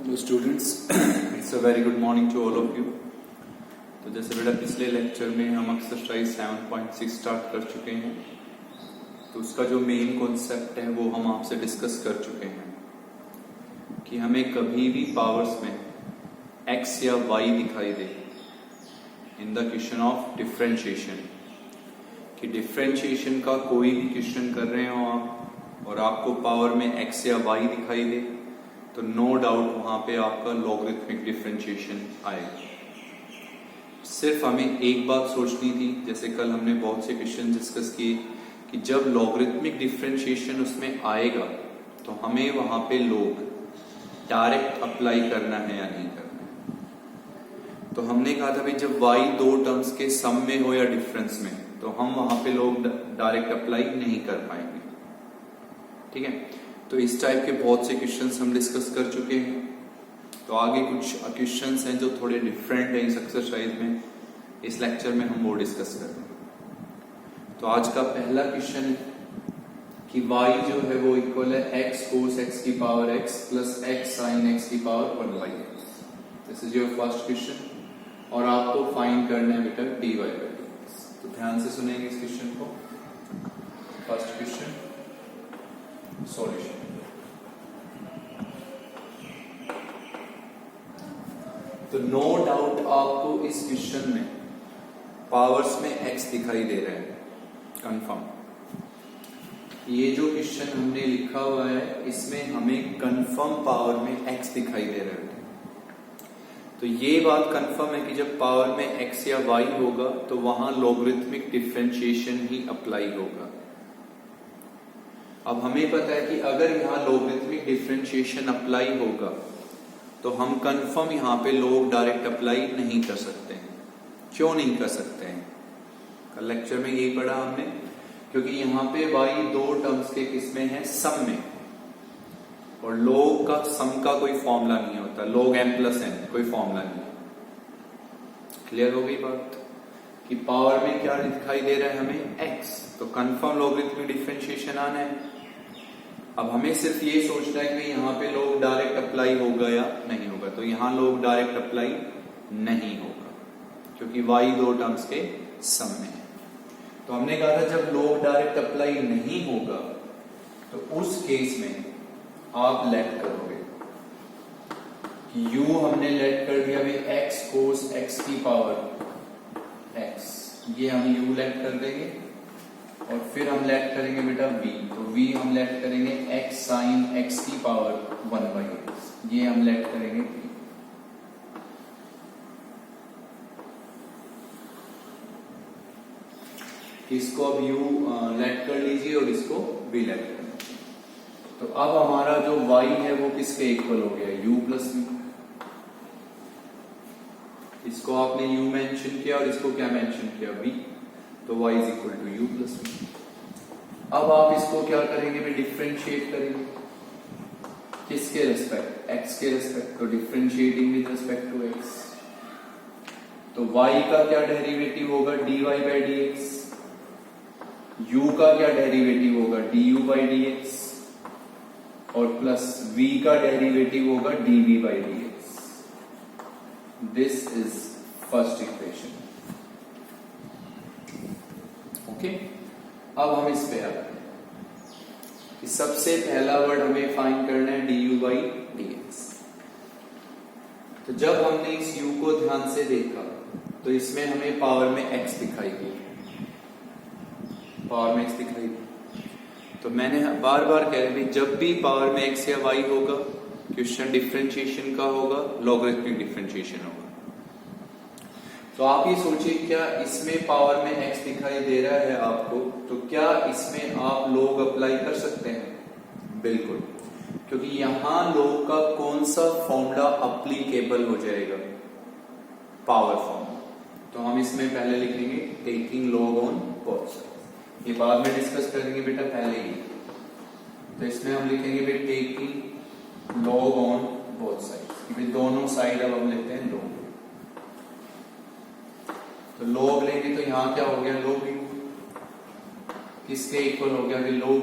Hello students, it's a very good morning to all of you. तो जैसे बेटा पिछले लेक्चर में हम एक्सरसाइज 7.6 स्टार्ट कर चुके हैं, तो उसका जो मेन कॉन्सेप्ट है वो हम आपसे डिस्कस कर चुके हैं कि हमें कभी भी पावर्स में x या y दिखाई दे in the question of differentiation, कि डिफरेंशिएशन का कोई भी क्वेश्चन कर रहे हो आप और आपको पावर में x या y दिखाई दे, तो नो डाउट वहां पे आपका लॉगरिथमिक डिफरेंशिएशन आएगा। सिर्फ हमें एक बात सोचनी थी, जैसे कल हमने बहुत से क्वेश्चन डिस्कस किए कि जब लॉगरिथमिक डिफरेंशिएशन उसमें आएगा तो हमें वहां पे लोग डायरेक्ट अप्लाई करना है या नहीं करना है। तो हमने कहा था भाई जब y दो टर्म्स के सम में हो या डिफरेंस में, तो हम वहां पे लोग डायरेक्ट अप्लाई नहीं कर पाएंगे। ठीक है, तो इस टाइप के बहुत से क्वेश्चंस हम डिस्कस कर चुके हैं। तो आगे कुछ क्वेश्चंस हैं जो थोड़े डिफरेंट हैं इस एक्सरसाइज में, इस लेक्चर में हम वो डिस्कस करेंगे। तो आज का पहला क्वेश्चन है कि y जो है वो इक्वल है x cos x की power x plus x sin x की power 1/x। This is your first question और आपको फाइंड करना है बेटा dy by dx। तो ध्यान से सुनेंगे इस क्वेश्चन को। First question solution. तो नो डाउट आपको इस क्वेश्चन में पावर्स में x दिखाई दे रहे हैं, कंफर्म। ये जो क्वेश्चन हमने लिखा हुआ है इसमें हमें कंफर्म पावर में x दिखाई दे रहे हैं। तो ये बात कंफर्म है कि जब पावर में x या y होगा तो वहां लॉगरिथमिक डिफरेंशिएशन ही अप्लाई होगा। अब हमें पता है कि अगर यहाँ लॉगरिथमिक डिफरेंशिएशन अप्लाई होगा तो हम कंफर्म यहाँ पे लोग डायरेक्ट अप्लाई नहीं कर सकते हैं। क्यों नहीं कर सकते हैं? कल लेक्चर में यही पढ़ा हमने, क्योंकि यहाँ पे y दो टर्म्स के किसमें है, सम में, और log का सम का कोई फॉर्मूला नहीं होता, log m प्लस n कोई फॉर्मूला नहीं। क्लियर हो गई बात कि पावर में क्या दिखाई दे रहा है हमें, x, तो कंफर्म लॉगरिथमिक डिफरेंशिएशन आना है। अब हमें सिर्फ ये सोचना है कि यहाँ पे लोग डायरेक्ट अप्लाई होगा या नहीं होगा। तो यहाँ लोग डायरेक्ट अप्लाई नहीं होगा क्योंकि y दो टर्म्स के सम में है। तो हमने कहा था जब लोग डायरेक्ट अप्लाई नहीं होगा तो उस केस में आप लेट करोगे कि u हमने लेट कर दिया भाई x cos x की पावर x, ये हम u लेट कर देंगे और फिर हम लेट करेंगे बेटा v, तो v हम लेट करेंगे x sin x की पावर 1/x, ये हम लेट करेंगे v। इसको अब u लेट कर लीजिए और इसको v लेट कर लीजिए। तो अब हमारा जो y है वो किसके इक्वल हो गया, u प्लस v। इसको आपने u मेंशन किया और इसको क्या मेंशन किया, v, तो y is equal to u plus v। अब आप इसको क्या करेंगे, भी डिफरेंशिएट करेंगे किसके रेस्पेक्ट, x के रेस्पेक्ट, तो differentiating with respect to x। तो y का क्या डेरिवेटिव होगा, dy बाई dx, u का क्या डेरिवेटिव होगा, du बाई dx, और प्लस v का डेरिवेटिव होगा dv by dx। This is first equation. Okay, अब हम इस पे आते हैं कि सबसे पहला वर्ड हमें फाइंड करना है du बाई dx। तो जब हमने इस u को ध्यान से देखा तो इसमें हमें पावर में x दिखाई दी, पावर में x दिखाई दी। तो मैंने बार बार कह रही, जब भी पावर में x या y होगा क्वेश्चन डिफरेंशिएशन का होगा, लॉगरिथमिक डिफरेंशिएशन होगा। तो आप ये सोचिए, क्या इसमें पावर में x दिखाई दे रहा है आपको, तो क्या इसमें आप log अप्लाई कर सकते हैं? बिल्कुल, क्योंकि यहां log का कौन सा फॉर्मूला अप्लीकेबल हो जाएगा, पावर फॉर्मूला। तो हम इसमें पहले लिख लेंगे taking log on both sides, ये बाद में डिस्कस करेंगे बेटा पहले ही। तो इसमें हम लिखेंगे भाई taking log on both sides, दोनों साइड अब हम लेते हैं log। तो log लेंगे तो यहां क्या हो गया, log u किसके इक्वल हो गया, log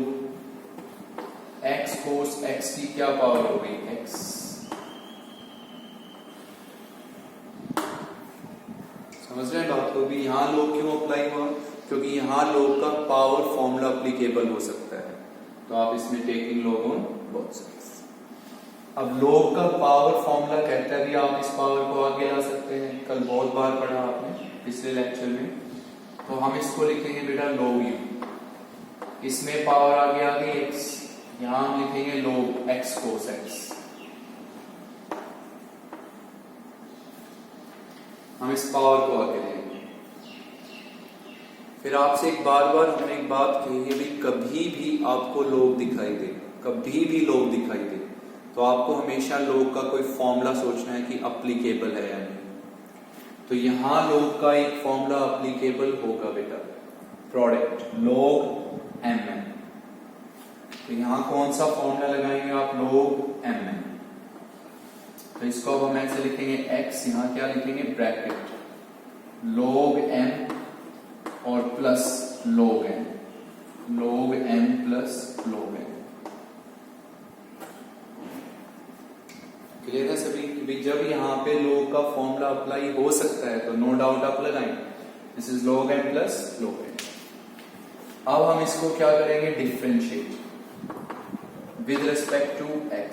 x cos x की क्या पावर हो गई, x अभी यहाँ लोग क्यों अप्लाई हुआ, क्योंकि यहाँ लोग का पावर फॉर्मूला अप्लीकेबल हो सकता है, तो आप इसमें taking log on both sides. अब लोग का पावर फॉर्मूला कहता है भी आप इस पावर को आगे ला सकते हैं, कल बहुत बार पढ़ा आपने पिछले लेक्चर में। तो हम इसको लिखेंगे बेटा log u, इसमें पावर आगे आ गई x, यहां हम लिखेंगे log x cos x। हम इस पावर को आगे लेंगे। फिर आपसे एक बार हमने एक बात कही है भी कभी भी आपको log दिखाई दे, कभी भी log दिखाई दे, तो आपको हमेशा log का कोई फॉर्मूला सोचना है कि अप्लीकेबल है या नहीं। तो यहां log का एक फॉर्मूला अप्लीकेबल होगा बेटा, प्रोडक्ट log mn। तो यहां कौन सा फॉर्मूला लगाएंगे आप, log mn। तो इसको अब हम ऐसे लिखेंगे x, यहां क्या लिखेंगे ब्रैकेट log m और plus log m, log m plus log m। Clear है सभी? जब यहाँ पे log का फॉर्मूला अप्लाई हो सकता है तो नो डाउट आप लगाएं, this is log m plus log m। अब हम इसको क्या करेंगे, differentiate with respect to x।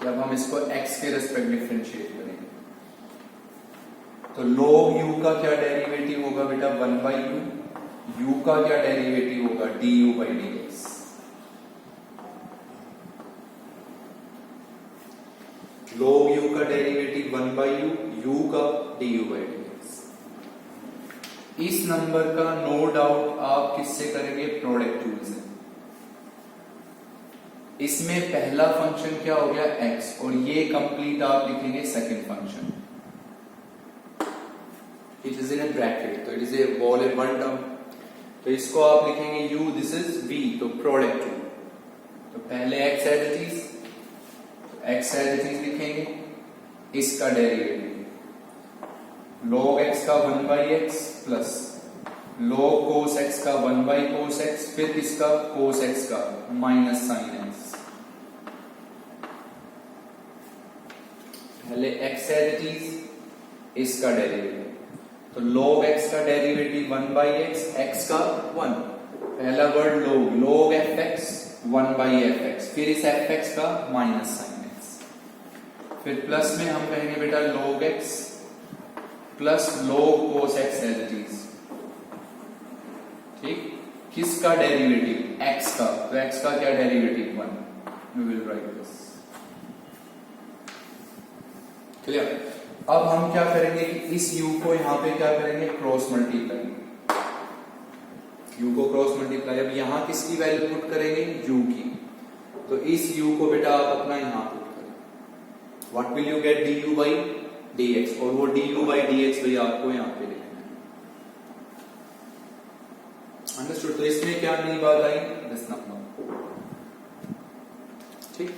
जब हम इसको x के रिस्पेक्ट डिफरेंशिएट करेंगे तो log u का क्या डेरिवेटिव होगा बेटा, 1/u, u का क्या डेरिवेटिव होगा, du/dx। log u का डेरिवेटिव 1/u, u का du/dx। इस नंबर का नो डाउट आप किससे करेंगे, प्रोडक्ट रूल से। इसमें पहला फंक्शन क्या हो गया x, और ये कंप्लीट आप लिखेंगे second function, it is in a bracket, तो it is a whole a one term. तो इसको आप लिखेंगे u, दिस इज v, तो प्रोडक्ट रूल। तो पहले x as it is, x as it is लिखेंगे, इसका डेरिवेटिव log x का 1/x plus log cos x का 1/cos x, फिर इसका cos x का माइनस sin x। पहले x एज इट इज, इसका डेरिवेटिव, तो log x का डेरिवेटिव 1/x, x का 1, पहला वर्ड log fx 1/fx, फिर इस fx का माइनस sin x, फिर प्लस में हम कहेंगे बेटा log x plus log cos x as it is. ठीक, किसका डेरिवेटिव, x का, तो x का क्या derivative 1, we will write this. Clear? अब हम क्या करेंगे कि इस u को यहां पे क्या करेंगे, क्रॉस मल्टीप्लाई, u को क्रॉस मल्टीप्लाई। अब यहां किसकी वैल्यू पुट करेंगे, u की, तो इस u को बेटा आप अपना यहां पुट करें, what will you get, du/dx, और वो du/dx भी आपको यहां पे लिखना है। अंडरस्टूड? तो इसमें क्या नई बात आई, दिस नंबर। ठीक,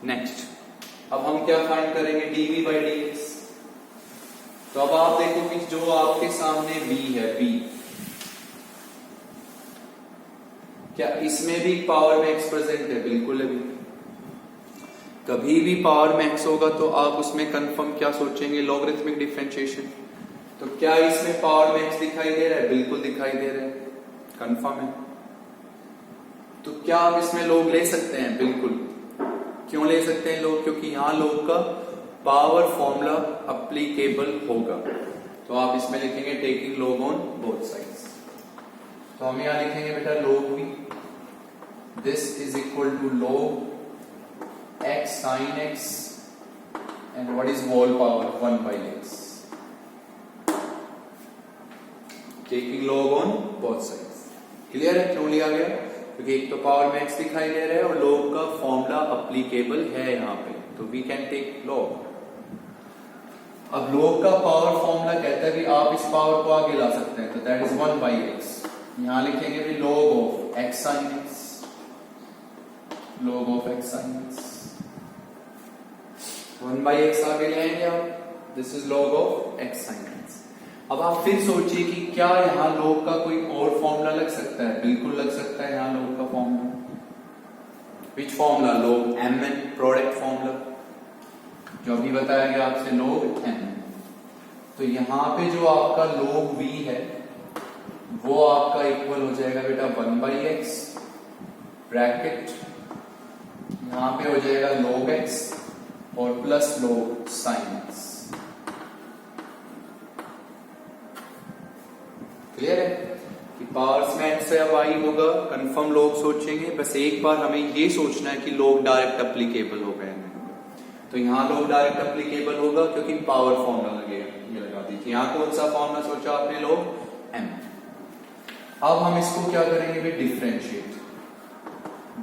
नेक्स्ट अब हम क्या फाइंड करेंगे, dv/dx। तो अब आप देखो कि जो आपके सामने v है, v, क्या इसमें भी पावर में x प्रेजेंट है, बिल्कुल है। कभी भी पावर में x होगा तो आप उसमें कंफर्म क्या सोचेंगे, लॉगरिथमिक डिफरेंशिएशन। तो क्या इसमें पावर में x दिखाई दे रहा है, बिल्कुल दिखाई दे रहा है, कंफर्म है। तो क्या आप इसमें log ले सकते हैं, बिल्कुल। क्यों ले सकते हैं log, क्योंकि यहां log का पावर फॉर्मूला अप्लीकेबल होगा। तो आप इसमें लिखेंगे taking log on both sides. तो हम यहां लिखेंगे बेटा log v, this is equal to log x sin x, and what is whole power, 1/x, taking log on both sides। Clear है, क्यों लिया गया, क्योंकि एक तो पावर में x दिखाई दे रहा है और log का फॉर्मूला अप्लीकेबल है यहाँ पे, तो वी कैन टेक log। अब log का पावर फॉर्मूला कहता है कि आप इस पावर को आगे ला सकते हैं, तो दैट इज 1/x। यहां लिखेंगे भी log of x sin x, log of x sin x, 1/x आगे ले आएंगे आप, this is log of x sin x। अब आप फिर सोचिए कि क्या यहां log का कोई और फॉर्मूला लग सकता है, बिल्कुल लग सकता है यहां log का formula. Which formula, log mn, product formula, जो अभी बताया गया आपसे log mn। तो यहां पे जो आपका log v है वो आपका इक्वल हो जाएगा बेटा 1/x ब्रैकेट, यहां पे हो जाएगा log x और plus log sin x। Clear है कि पावर्स में x या y होगा, कंफर्म log सोचेंगे, बस एक बार हमें ये सोचना है कि log डायरेक्ट अप्लीकेबल होगा या नहीं होगा। तो यहां log डायरेक्ट अप्लीकेबल होगा क्योंकि पावर फॉर्मूला लगेगा, ये लगा दीजिए। यहां कौन सा फॉर्मूला सोचा आपने, log m। अब हम इसको क्या करेंगे भी, differentiate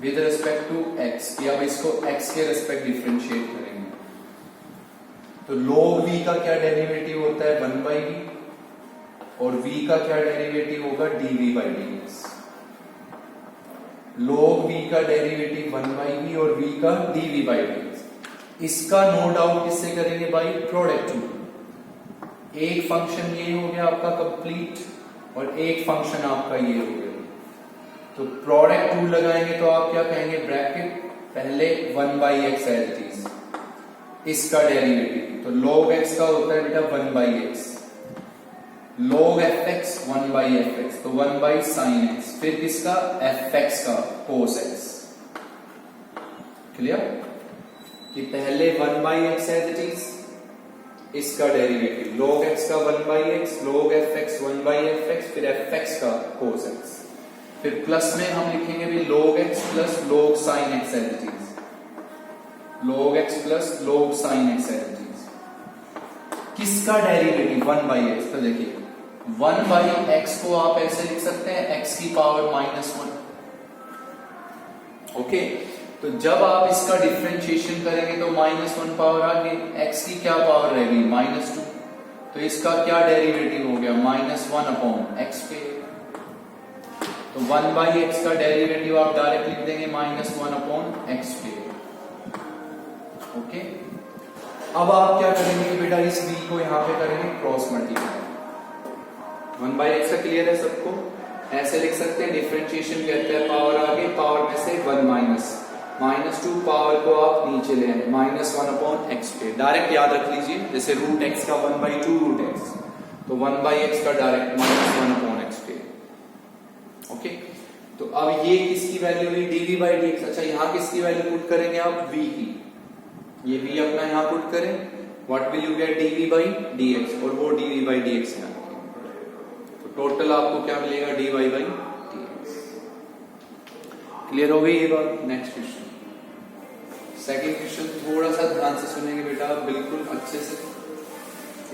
with respect to x, कि अब इसको x के रिस्पेक्ट डिफरेंशिएट करेंगे। तो log v का क्या डेरिवेटिव होता है, 1/v, और v का क्या डेरिवेटिव होगा, dv/dx। log v का डेरिवेटिव 1/v और v का dv/dx। इसका नो डाउट किससे करेंगे भाई, प्रोडक्ट टू। एक फंक्शन ये हो गया आपका कंप्लीट और एक फंक्शन आपका ये हो गया। तो प्रोडक्ट टू लगाएंगे तो आप क्या कहेंगे, ब्रैकेट पहले 1/x एज इट इज, इसका डेरिवेटिव। तो log x का होता है बेटा 1/x, log fx 1/fx, तो 1/sin x, फिर किसका, fx का cos x। क्लियर कि पहले 1/x एज इट इज, इसका डेरिवेटिव log x का 1/x, log fx 1/fx, फिर fx का cos x, फिर प्लस में हम लिखेंगे भी log x plus log sin x as it is, log x plus log sin x as it is. किसका डेरिवेटिव, 1/x। तो देखिए 1/x को आप ऐसे लिख सकते हैं x की पावर -1। ओके, तो जब आप इसका डिफरेंशिएशन करेंगे तो -1 पावर आ गई, x की क्या पावर रहेगी, -2, तो इसका क्या डेरिवेटिव हो गया, -1/x पे। तो 1/x का डेरिवेटिव आप डायरेक्ट लिख देंगे -1/x पे। ओके, अब आप क्या करेंगे बेटा, इस v को यहां पे करेंगे क्रॉस मल्टीप्लाई। 1/x का क्लियर है सबको, ऐसे लिख सकते हैं, डिफरेंशिएशन कहते हैं पावर आगे, पावर में से 1 -2 पावर को आप नीचे ले आए, -1/x पे। डायरेक्ट याद रख लीजिए, जैसे √x का 1/2 √x, तो 1/x का डायरेक्ट -1/x पे। ओके, तो अब ये किसकी वैल्यू हुई, dv/dx। अच्छा, यहां किसकी वैल्यू पुट करेंगे आप, v की। ये v अपना यहां पुट करें, what will you get, dv/dx, और वो dv/dx है। टोटल आपको क्या मिलेगा, dy/dx। क्लियर हो गई ये बात। नेक्स्ट क्वेश्चन, सेकंड क्वेश्चन थोड़ा सा ध्यान से सुनेंगे बेटा, बिल्कुल अच्छे से।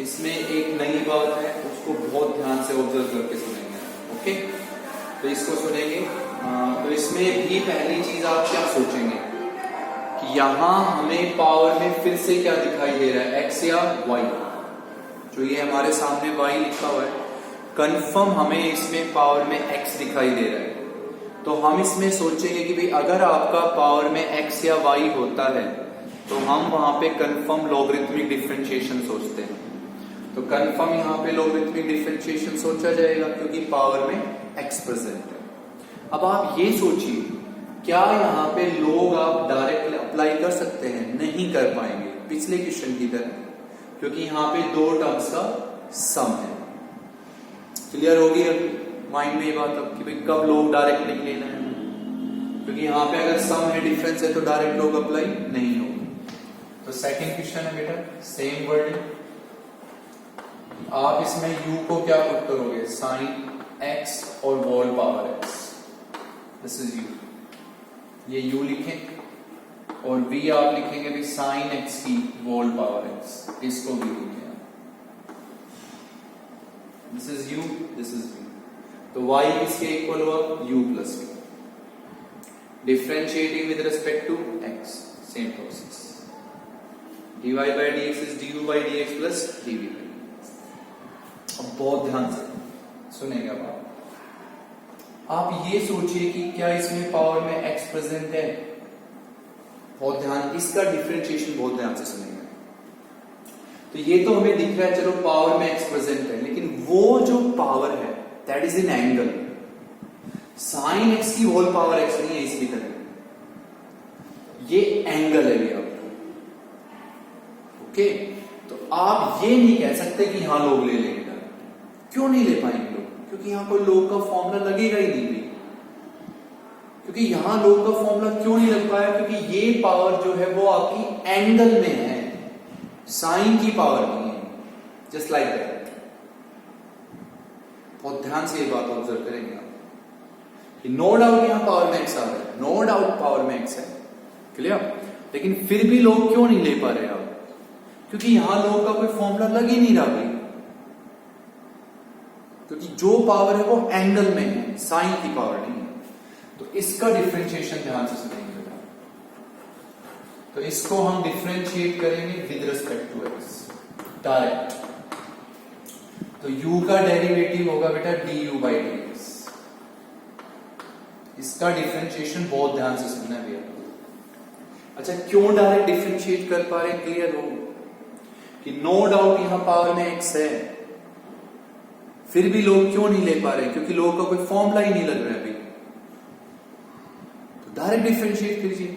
इसमें एक नई बात है, उसको बहुत ध्यान से ऑब्जर्व करके सुनेंगे। ओके, तो इसको सुनेंगे। तो इसमें भी पहली चीज आप क्या सोचेंगे कि यहां हमें पावर में फिर से क्या दिखाई दे रहा है, x या y। जो ये हमारे सामने y लिखा हुआ है, कंफर्म हमें इसमें पावर में x दिखाई दे रहा है। तो हम इसमें सोचेंगे कि भाई अगर आपका पावर में x या y होता है तो हम वहां पे कंफर्म लॉगरिथमिक डिफरेंशिएशन सोचते हैं। तो कंफर्म यहां पे लॉगरिथमिक डिफरेंशिएशन सोचा जाएगा क्योंकि पावर में x प्रेजेंट है। अब आप ये सोचिए, क्या यहाँ पे log आप डायरेक्ट अप्लाई कर सकते हैं, नहीं कर पाएंगे पिछले क्वेश्चन की तरह, क्योंकि यहाँ पे दो टर्म्स का सम है। क्लियर होगी अब माइंड में ये बात अब कि भाई कब log डायरेक्ट नहीं लेना है, क्योंकि यहाँ पे अगर सम है, डिफरेंस है, तो डायरेक्ट log अप्लाई नहीं होगा। तो सेकंड क्वेश्चन है बेटा, सेम वर्डिंग। आप इसमें u को क्या पुट करोगे, sin x और whole power x, this is u, ये u लिखें, और v आप लिखेंगे भी sin x की whole power x, इसको v लिखें। This is u, this is v, तो y किसके इक्वल हुआ, u plus v। Differentiating with respect to x, same process, dy/dx is du/dx plus dv/dx। अब बहुत ध्यान से सुनेगा आप ये सोचिए कि क्या इसमें पावर में x प्रेजेंट है, बहुत ध्यान, इसका डिफरेंशिएशन बहुत ध्यान से सुनेगा। तो ये तो हमें दिख रहा है, चलो पावर में x प्रेजेंट है, लेकिन वो जो पावर है that is in angle. Sine x की होल पावर x नहीं है इसकी तरह, ये एंगल है ये आपका। ओके, तो आप ये नहीं कह सकते कि यहां लोग ले लेंगे। क्यों नहीं ले पाएंगे लोग? क्योंकि यहां कोई लोग का फॉर्मूला लगेगा ही नहीं भी। क्योंकि यहां लोग का फॉर्मूला क्यों नहीं लग पाया? क्योंकि ये पावर जो है वो आपकी एंगल में है, साइन की पावर नहीं है। Just like that. बहुत ध्यान से ये बात ऑब्जर्व करेंगे आप कि नो डाउट यहां पावर में एक्स आ रहा है, नो डाउट पावर में एक्स है, क्लियर। लेकिन फिर भी लोग क्यों नहीं ले पा रहे आप? क्योंकि यहां लोग का कोई फॉर्मूला लग ही नहीं रहा भाई। क्योंकि जो पावर है वो एंगल में है, साइन की पावर नहीं है। तो इसका डिफरेंशिएशन ध्यान से सुनेंगे बेटा। तो इसको हम डिफरेंशिएट करेंगे with respect to X direct. तो u का डेरिवेटिव होगा बेटा du बाई dx। इसका डिफरेंशिएशन बहुत ध्यान से सुनना है भैया। अच्छा, क्यों डायरेक्ट डिफरेंशिएट कर पा रहे? क्लियर हो कि नो डाउट यहां पावर में x है, फिर भी लोग क्यों नहीं ले पा रहे? क्योंकि लोग का कोई फॉर्मूला ही नहीं लग रहा है अभी। तो डायरेक्ट डिफरेंशिएट कीजिए।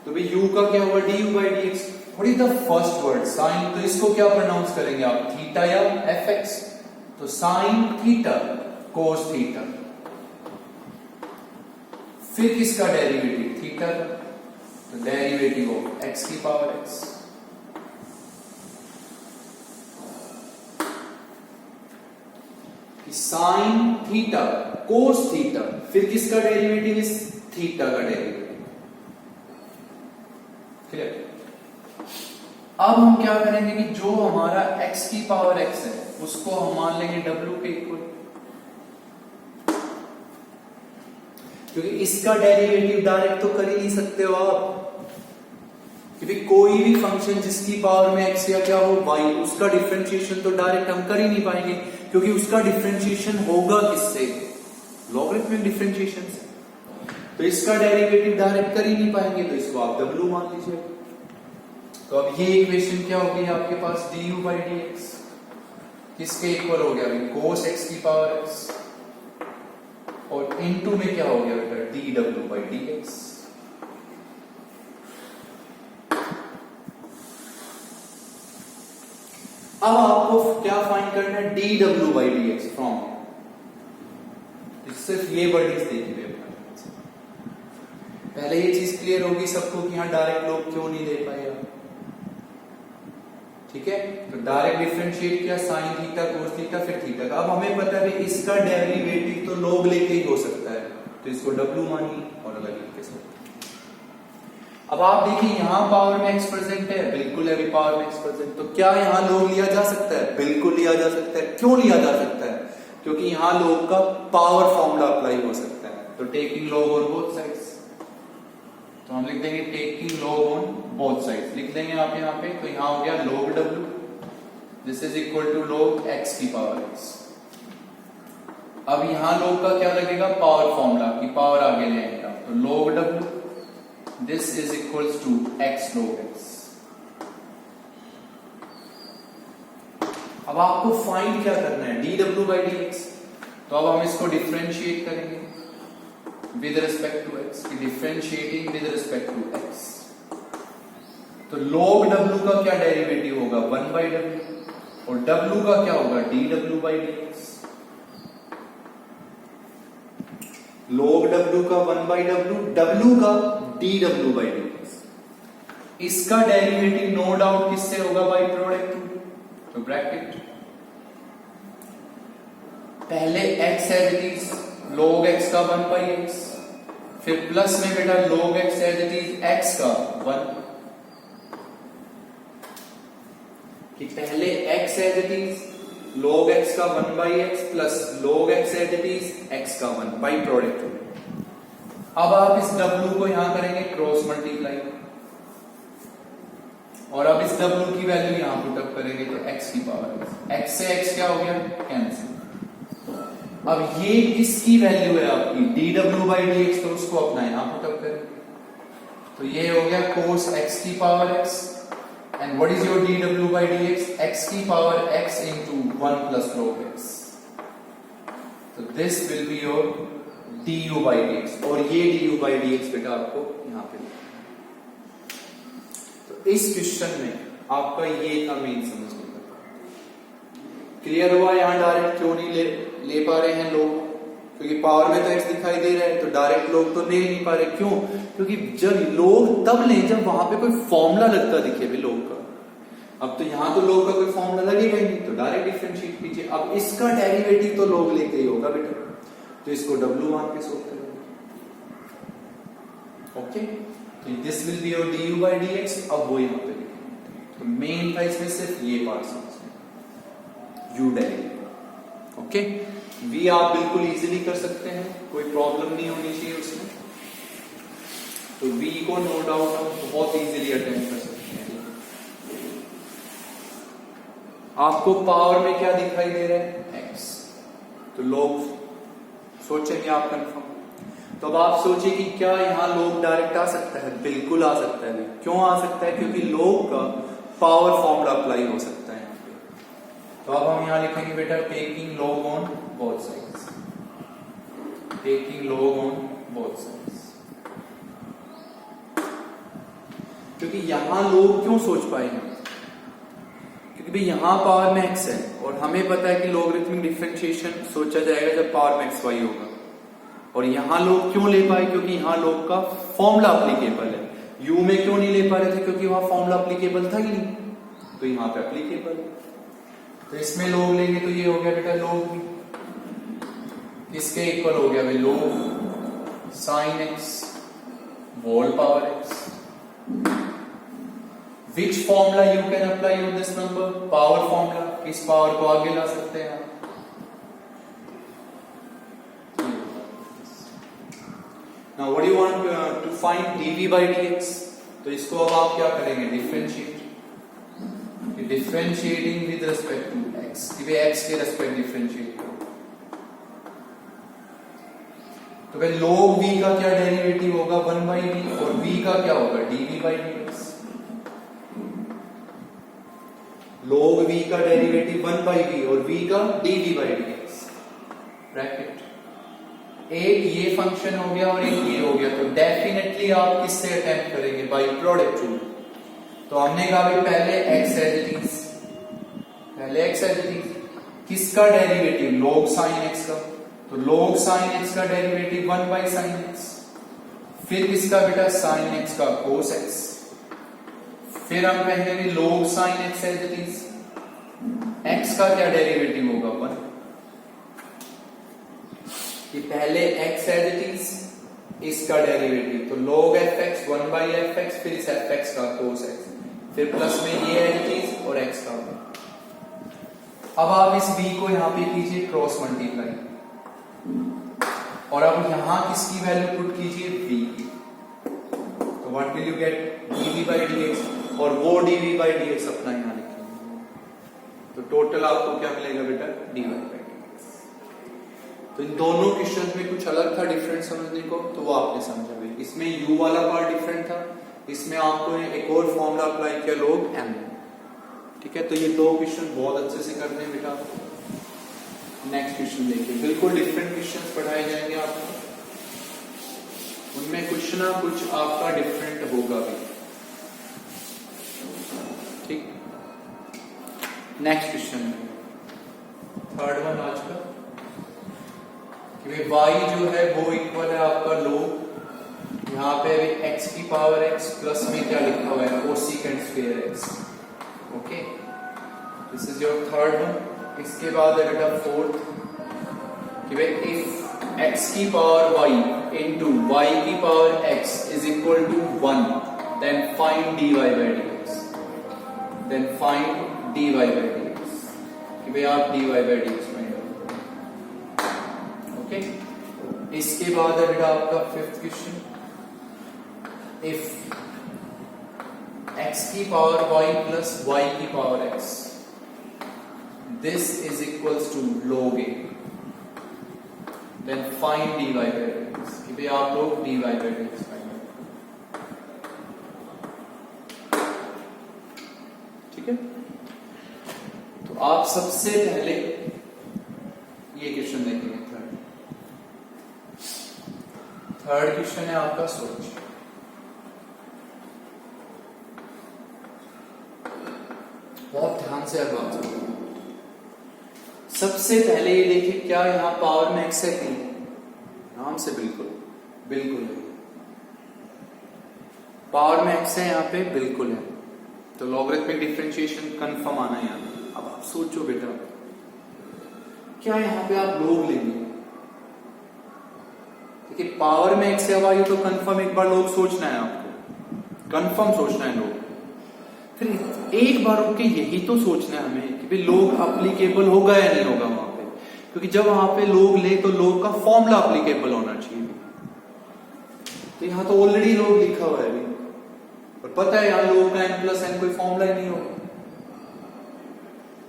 तो भाई u का क्या होगा? du by dx। What is the first word? Sine. तो इसको क्या प्रोनाउंस करेंगे आप? थीटा या fx? तो साइन थीटा कोस थीटा। फिर किसका डेरिवेटिव? थीटा। तो डेरिवेटिव ऑफ x की power x। Sine theta cos theta. फिर किसका डेरिवेटिव? इस थीटा का डेरिवेटिव। क्लियर। अब हम क्या करेंगे कि जो हमारा x की पावर x है उसको हम मान लेंगे w के इक्वल, क्योंकि इसका डेरिवेटिव डायरेक्ट तो कर ही नहीं सकते हो आप। क्योंकि कोई भी फंक्शन जिसकी पावर में x या क्या हो y, उसका डिफरेंशिएशन तो डायरेक्ट हम कर ही नहीं पाएंगे, क्योंकि उसका डिफरेंशिएशन होगा किससे? लॉगरिथमिक डिफरेंशिएशन से। तो इसका डेरिवेटिव डायरेक्ट कर ही नहीं पाएंगे, तो इसको आप w मान लीजिए। तो अब ये इक्वेशन क्या होगी आपके पास? du बाई dx किसके इक्वल हो गया? cos x की पावर x, और इनटू में क्या हो गया बेटा? dw by dx। अब आपको क्या फाइंड करना है? dw by dx from. सिर्फ ये वर्डिंग्स देखिए। पहले ये चीज क्लियर होगी सबको कि यहां डायरेक्ट लोग क्यों नहीं ले पाए। ठीक है, तो डायरेक्ट डिफरेंशिएट किया, साइन थीटा कोस थीटा फिर थीटा का। अब हमें पता है इसका डेरिवेटिव तो लोग लेके ही हो सकता है, तो इसको w मानिए और अलग लिख सकते। अब आप देखिए यहां पावर में x प्रेजेंट है, बिल्कुल है पावर में x प्रेजेंट। तो क्या यहां लोग लिया जा सकता है? बिल्कुल लिया जा सकता है। क्यों लिया जा सकता है? क्योंकि यहां लोग का पावर फॉर्मूला अप्लाई हो सकता है। तो taking log on both sides, तो हम लिख देंगे taking log on both sides. लिख देंगे आप यहां पे। तो यहां हो गया log w, this is equal to log x की पावर x। अब यहां log का क्या लगेगा? पावर फॉर्मूला की पावर आगे ले आएगा, तो log w this is equals to x log x। अब आपको फाइंड क्या करना है? dw by dx। तो अब हम इसको डिफरेंशिएट करेंगे with respect to x, differentiating with respect to x। तो log w का क्या डेरिवेटिव होगा? 1 बाई w, और w का क्या होगा? dw by dx। log w का 1 बाई w, w का dw बाई dx। इसका डेरिवेटिव नो डाउट किससे होगा? By product. तो ब्रैकेट पहले x as it is log x का 1 बाई x, फिर प्लस में बेटा log x as it is x का 1, कि पहले x as it is log x का 1 by x plus log x as it is x का 1 बाई प्रोडक्ट। अब आप इस w को यहां करेंगे क्रॉस मल्टीप्लाई, और अब इस w की वैल्यू यहां पुट अप करेंगे, तो x की पावर x से x क्या हो गया? कैंसिल। अब ये किसकी वैल्यू है आपकी? dw बाई dx, तो उसको अपना यहां पुट अप करेंगे। तो ये हो गया cos x की power x, and what is your dw by dx? x की power x into 1 plus log x। तो this will be your du by dx, और ये du बाई dx बेटा आपको यहां पे। तो इस क्वेश्चन में आपका ये था मेन समझने का। क्लियर हुआ? यहाँ डायरेक्ट क्यों नहीं ले पा रहे हैं लोग? क्योंकि पावर में तो x दिखाई दे रहा है, तो डायरेक्ट लोग तो ले नहीं पा रहे। क्यों? क्योंकि जब लोग तब लें जब वहां पे कोई फॉर्मूला लगता दिखे भी लोग का। अब तो यहाँ तो लोग का कोई फॉर्मूला लगेगा ही नहीं, तो डायरेक्ट डिफरेंशिएट कीजिए। अब इसका डेरिवेटिव तो लोग लेके ही होगा बेटा, तो इसको w मान के सोल्व करेंगे। ओके, तो this will be your du by dx। अब वो यहाँ पे लिखेंगे, तो मेन था इसमें सिर्फ ये पार्ट समझना, u डेरिवेटिव। ओके, v आप बिल्कुल इजीली कर सकते हैं, कोई प्रॉब्लम नहीं होनी चाहिए उसमें। तो v को नो डाउट हम बहुत इजीली अटेम्प्ट कर सकते हैं। आपको पावर में क्या दिखाई दे रहा है? x। तो लोग सोचेंगे आप कंफर्म। तो अब आप सोचिए कि क्या यहां लोग डायरेक्ट आ सकता है? बिल्कुल आ सकता है। क्यों आ सकता है? क्योंकि लोग का पावर फॉर्मूला अप्लाई हो सकता है यहाँ पे। तो अब हम यहां लिखेंगे बेटा taking log on both sides, taking log on both sides. क्योंकि यहां लोग क्यों सोच पाएंगे? क्योंकि भाई यहां पावर में x है और हमें पता है कि लॉगरिथमिक डिफरेंशिएशन सोचा जाएगा जब पावर में xy होगा। और यहां लोग क्यों ले पाए? क्योंकि यहां लोग का फॉर्मूला अप्लीकेबल है। u में क्यों नहीं ले पा रहे थे? क्योंकि वहां फॉर्मूला अप्लीकेबल था ही नहीं, तो यहां पे अप्लीकेबल है। तो इसमें लोग लेंगे तो ये हो गया बेटा लोग भी, इसके इक्वल हो गया भाई लोग sine x whole power x। Which formula you can apply on this number? Power formula। किस पावर को आगे ला सकते हैं आप? Now what do you want to find dv by dx? तो इसको अब आप क्या करेंगे? Differentiate. Differentiating with respect to x, कि x के रिस्पेक्ट डिफरेंशिएट करो। तो भाई log v का क्या डेरिवेटिव होगा? 1 by v। और v का क्या होगा? dv by dx। log v का डेरिवेटिव 1 by v और v का dv by dx। ब्रैकेट, एक ये फंक्शन हो गया और एक ये हो गया, तो डेफिनेटली आप किससे अटेम्प्ट करेंगे? By product rule. तो हमने कहा भाई पहले x एज इट इज, पहले x एज इट इज। किसका डेरिवेटिव? log sin x का। तो log sin x का डेरिवेटिव 1 by sin x। फिर किसका बेटा? sin x का cos x। फिर हम कहेंगे log sin x as it is. x का क्या डेरिवेटिव होगा? 1। कि पहले x एज इट इज, इसका डेरिवेटिव तो log fx 1 by fx, फिर इस fx का cos x, फिर प्लस में ये एज इट इज और x का। अब आप इस v को यहां पे कीजिए क्रॉस मल्टीप्लाई, और अब यहां किसकी वैल्यू पुट कीजिए? v की। तो what will you get? dv by dx। और वो dv by dx अपना यहां लिखेंगे, तो टोटल आपको क्या मिलेगा बेटा? dy by dx। तो इन दोनों क्वेश्चंस में कुछ अलग था डिफरेंट समझने को, तो वो आपने समझा भी। इसमें u वाला पार्ट डिफरेंट था, इसमें आपको एक और फॉर्मूला अप्लाई किया log m। ठीक है, तो ये दो क्वेश्चन बहुत अच्छे से करने हैं बेटा। नेक्स्ट क्वेश्चन देखिए, बिल्कुल डिफरेंट क्वेश्चंस पढ़ाए जाएंगे आपको, उनमें कुछ ना कुछ आपका डिफरेंट होगा भी। ठीक, नेक्स्ट क्वेश्चन थर्ड वन आज का, कि y जो है वो इक्वल है आपका log, यहाँ पे अभी x की पावर x प्लस में क्या लिखा हुआ है? Cosecant square x। Okay, this is your third one. इसके बाद है बेटा फोर्थ, कि भाई इफ x की पावर y इंटू y की power x is equal to 1, then find dy by dx। Then find dy by dx, कि भाई आप dy by dx फाइंड करो। ओके, इसके बाद है बेटा आपका फिफ्थ क्वेश्चन, इफ x की पावर y प्लस y की power x, this is equals to log a, then find dy by dx, कि भाई आप लोग dy by dx फाइंड करो। ठीक है, तो आप सबसे पहले ये क्वेश्चन देखेंगे। थर्ड क्वेश्चन है आपका सोच। बहुत ध्यान से अब बात करो। सबसे पहले ये देखिए, क्या यहाँ पावर में एक्स है कि नहीं? नाम से बिल्कुल बिल्कुल है। पावर में एक्स है यहाँ पे, बिल्कुल है। तो लॉगरिथमिक डिफरेंशिएशन कंफर्म आना है यहाँ पे। अब आप सोचो बेटा, क्या यहाँ पे आप लोग लेंगे? देखिए पावर में एक्स है ये तो कंफर्म एक बार लोग सोचना है, आपको कंफर्म सोचना है लोग। फिर एक बार रुक के यही तो सोचना है हमें कि भाई लोग अप्लीकेबल होगा या नहीं होगा वहां पे, क्योंकि जब वहां पे लोग ले तो लोग का फॉर्मूला अप्लीकेबल होना चाहिए। तो यहां तो ऑलरेडी लोग लिखा हुआ है अभी, और पता है यहां लोग का n+n कोई फॉर्मूला ही नहीं होगा।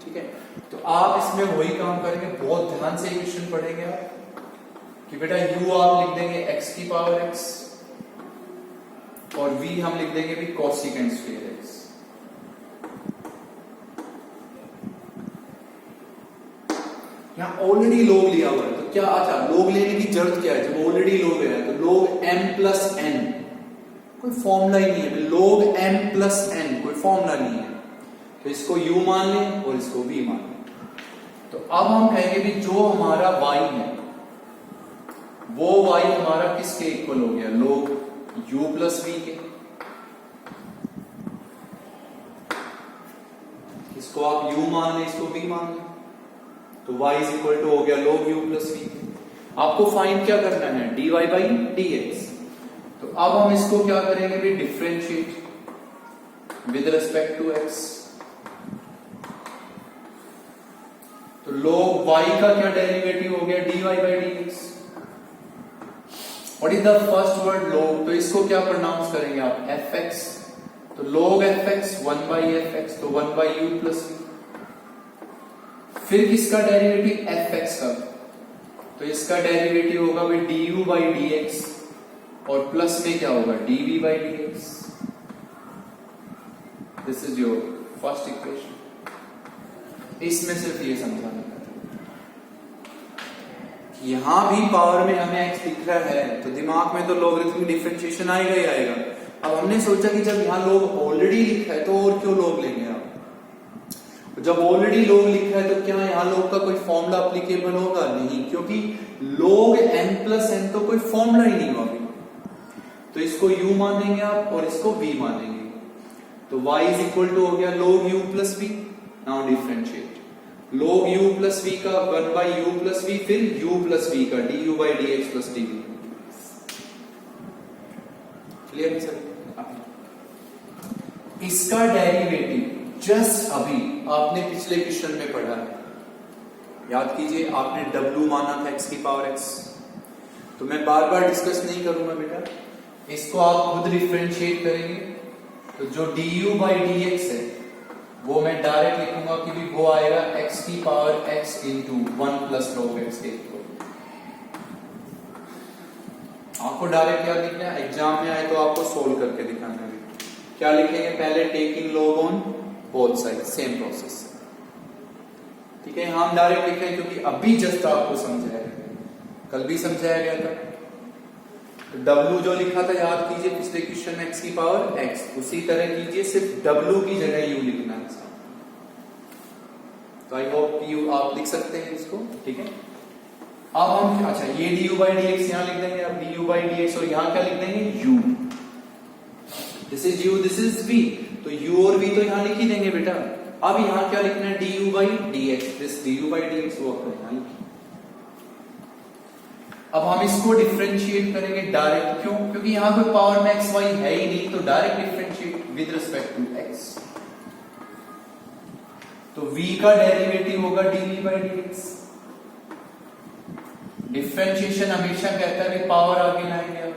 ठीक है, तो आप इसमें वही काम करेंगे, बहुत ध्यान से क्वेश्चन पढ़ेंगे आप कि बेटा u आप लिख देंगे x की पावर x, और v हम लिख देंगे भी कोसिकेंट स्क्वायर x। यहां ऑलरेडी लोग लिया हुआ है, तो क्या अच्छा लोग लेने की जरूरत क्या है? जब ऑलरेडी लोग है तो लोग m+n कोई फॉर्मूला ही नहीं है, लोग m+n कोई फॉर्मूला नहीं है, तो इसको u मान लें और इसको v मान लें। तो अब हम कहेंगे भी जो हमारा y है वो y हमारा किसके इक्वल हो गया? लोग u+v के। इसको आप u मान लें, इसको v मान लें, तो y इज इक्वल टू हो गया log u+v। आपको फाइंड क्या करना है? dy/dx। तो अब हम इसको क्या करेंगे भी? Differentiate with respect to x। तो log y का क्या डेरिवेटिव हो गया? dy/dx। What is the first word? log। तो इसको क्या प्रोनाउंस करेंगे आप? fx। तो log fx 1/fx, तो 1/u+v। फिर किसका डेरिवेटिव? fx का। तो इसका डेरिवेटिव होगा भी du/dx, और प्लस में क्या होगा? dv/dx। This is your first equation. इसमें सिर्फ ये समझाना है, यहां भी पावर में हमें x दिख रहा है तो दिमाग में तो लॉगरिथमिक डिफरेंशिएशन आएगा ही आएगा। अब हमने सोचा कि जब यहां लोग ऑलरेडी लिखा है तो और क्यों लोग लेंगे आप? जब ऑलरेडी लोग लिखा है तो क्या यहां लोग का कोई फॉर्मूला एप्लीकेबल होगा? नहीं, क्योंकि लोग n+n तो कोई फॉर्मूला ही नहीं होगा। तो इसको u मानेंगे आप और इसको v मानेंगे, तो y इज इक्वल टू हो गया log u+v। Now differentiate log u+v का 1/u+v, फिर u+v का du/dx + dv। क्लियर है सर? इसका डेरिवेटिव जस्ट अभी आपने पिछले क्वेश्चन में पढ़ा है, याद कीजिए। आपने w माना था x की पावर x, तो मैं बार बार डिस्कस नहीं करूंगा बेटा, इसको आप खुद डिफरेंशिएट करेंगे। तो जो du/dx है वो मैं डायरेक्ट लिखूंगा कि भी वो आएगा x की power x into 1 + log x के इक्वल। आपको डायरेक्ट याद लिखना है, एग्जाम में आए तो आपको सोल्व करके दिखाना है। क्या लिखेंगे? पहले taking log on both side, same process. ठीक है, हम डायरेक्ट लिखें क्योंकि अभी जस्ट आपको समझाया गया, कल भी समझाया गया था। तो w जो लिखा था याद कीजिए पिछले क्वेश्चन में x की पावर x, उसी तरह कीजिए, सिर्फ w की जगह u लिखना है। तो आई होप यू आप लिख सकते हैं इसको। ठीक है, अब हम अच्छा ये du/dx यहां लिख देंगे, अब du/dx और यहां क्या लिख देंगे? u। This is u, this is v, तो u और v तो यहां लिख ही देंगे बेटा। अब यहां क्या लिखना है? du/dx। दिस du/dx वो आपको यहां लिखिए। अब हम इसको डिफरेंशिएट करेंगे डायरेक्ट, क्यों? क्योंकि यहां कोई पावर में x y है ही नहीं, तो direct differentiate with respect to x। तो v का डेरिवेटिव होगा dv/dx। डिफरेंशिएशन हमेशा कहता है कि पावर आगे लाएंगे आप,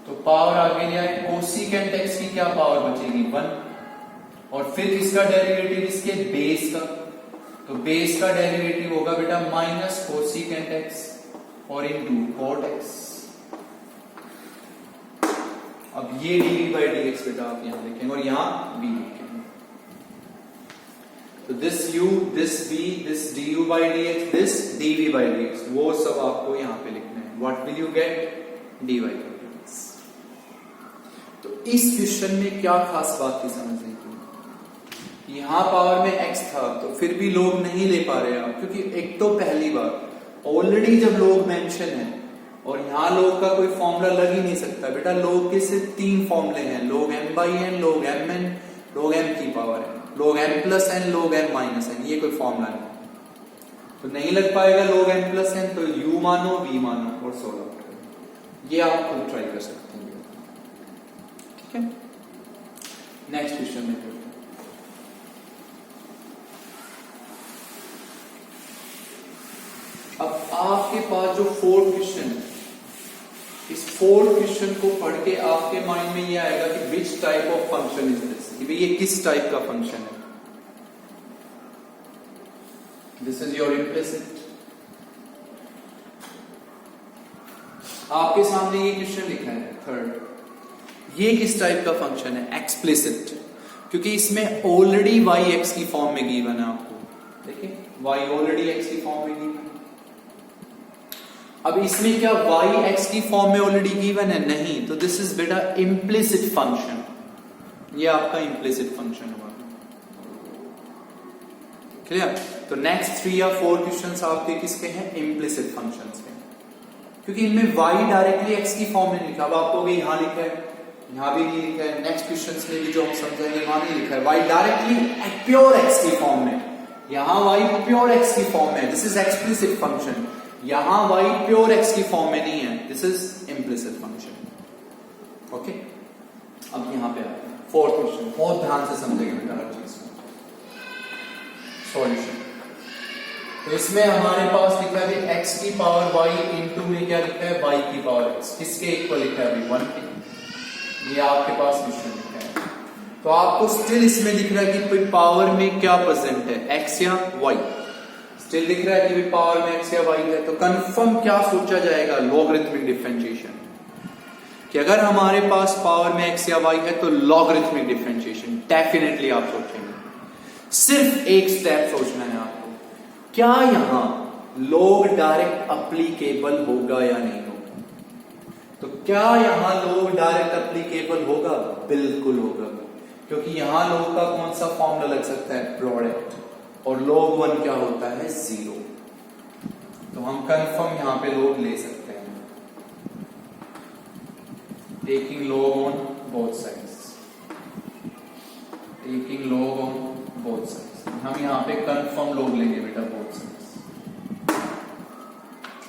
तो पावर आगे ले आए, कोसिकेंट x की क्या पावर बचेगी? 1, और फिर किसका डेरिवेटिव? इसके बेस का। तो बेस का डेरिवेटिव होगा बेटा माइनस कोसिकेंट x और इनटू cot x। अब ये dv/dx बेटा आप यहां लिखेंगे और यहां v लिखेंगे। तो this u, this v, this du/dx, this dv/dx, वो सब आपको यहां पे लिखना है। What will you get? dy/dx। तो इस क्वेश्चन में क्या खास बात थी समझने की? यहाँ पावर में x था तो फिर भी लोग नहीं ले पा रहे आप, क्योंकि एक तो पहली बार ऑलरेडी जब लोग मेंशन है और यहाँ लोग का कोई फॉर्मूला लग ही नहीं सकता बेटा। लोग के सिर्फ 3 फॉर्मूले हैं, लोग m बाई n, लोग m n, लोग m की पावर n, लोग m प्लस n, लोग m माइनस n, ये कोई फॉर्मूला नहीं तो नहीं लग पाएगा लोग m प्लस n। तो u मानो, v मानो और सोल्व करो, ये आप खुद ट्राई कर सकते हैं। ठीक है, नेक्स्ट क्वेश्चन में करते हैं। अब आपके पास जो 4th क्वेश्चन है, इस 4th क्वेश्चन को पढ़ के आपके माइंड में ये आएगा कि which type of function is this, कि भाई ये किस टाइप का फंक्शन है। This is your implicit. आपके सामने ये क्वेश्चन लिखा है 3rd, ये किस टाइप का फंक्शन है? एक्सप्लिसिट, क्योंकि इसमें ऑलरेडी y x की फॉर्म में गिवन है आपको। देखिए y ऑलरेडी x की फॉर्म में गिवन है। अब इसमें क्या y x की फॉर्म में ऑलरेडी गिवन है? नहीं, तो दिस इज बेटा इम्प्लिसिट फंक्शन, ये आपका इम्प्लिसिट फंक्शन हुआ। क्लियर? तो नेक्स्ट 3 या 4 क्वेश्चंस आपके किसके हैं? इम्प्लिसिट फंक्शंस के, क्योंकि इनमें y डायरेक्टली x की फॉर्म में लिखा। अब आपको यहां लिखा है, यहां भी नहीं लिखा है, नेक्स्ट क्वेश्चंस में भी जो हम समझेंगे वहां नहीं लिखा है y डायरेक्टली प्योर x की फॉर्म में, यहां y प्योर x की फॉर्म में। This is explicit function. यहां y प्योर x की फॉर्म में नहीं है, this is implicit function. Okay, अब यहां पे आते हैं 4th क्वेश्चन, बहुत ध्यान से समझेंगे बेटा हर चीज को। सॉल्यूशन, तो इसमें हमारे पास लिखा है x की पावर y इंटू में क्या लिखा है? y की पावर x, किसके इक्वल लिखा है? 1 के। ये आपके पास क्वेश्चन लिखा है, तो आपको स्टिल इसमें दिख रहा है कि पावर में क्या प्रेजेंट है, x या y। स्टिल दिख रहा है कि पावर में x या y है, तो कंफर्म क्या सोचा जाएगा? लॉगरिथमिक डिफरेंशिएशन, कि अगर हमारे पास पावर में x या y है तो लॉगरिथमिक डिफरेंशिएशन डेफिनेटली आप सोचेंगे। सिर्फ एक स्टेप सोचना है आपको, क्या यहां लॉग डायरेक्ट अप्लीकेबल होगा या नहीं होगा? तो क्या यहां लॉग डायरेक्ट अप्लीकेबल होगा? बिल्कुल होगा, क्योंकि यहां लॉग का कौन सा फॉर्मूला लग सकता है? प्रोडक्ट, और log 1 क्या होता है? 0। तो हम कंफर्म यहां पे log ले सकते हैं, taking log on both sides, taking log on both sides। हम यहां पे कंफर्म log लेंगे बेटा both sides।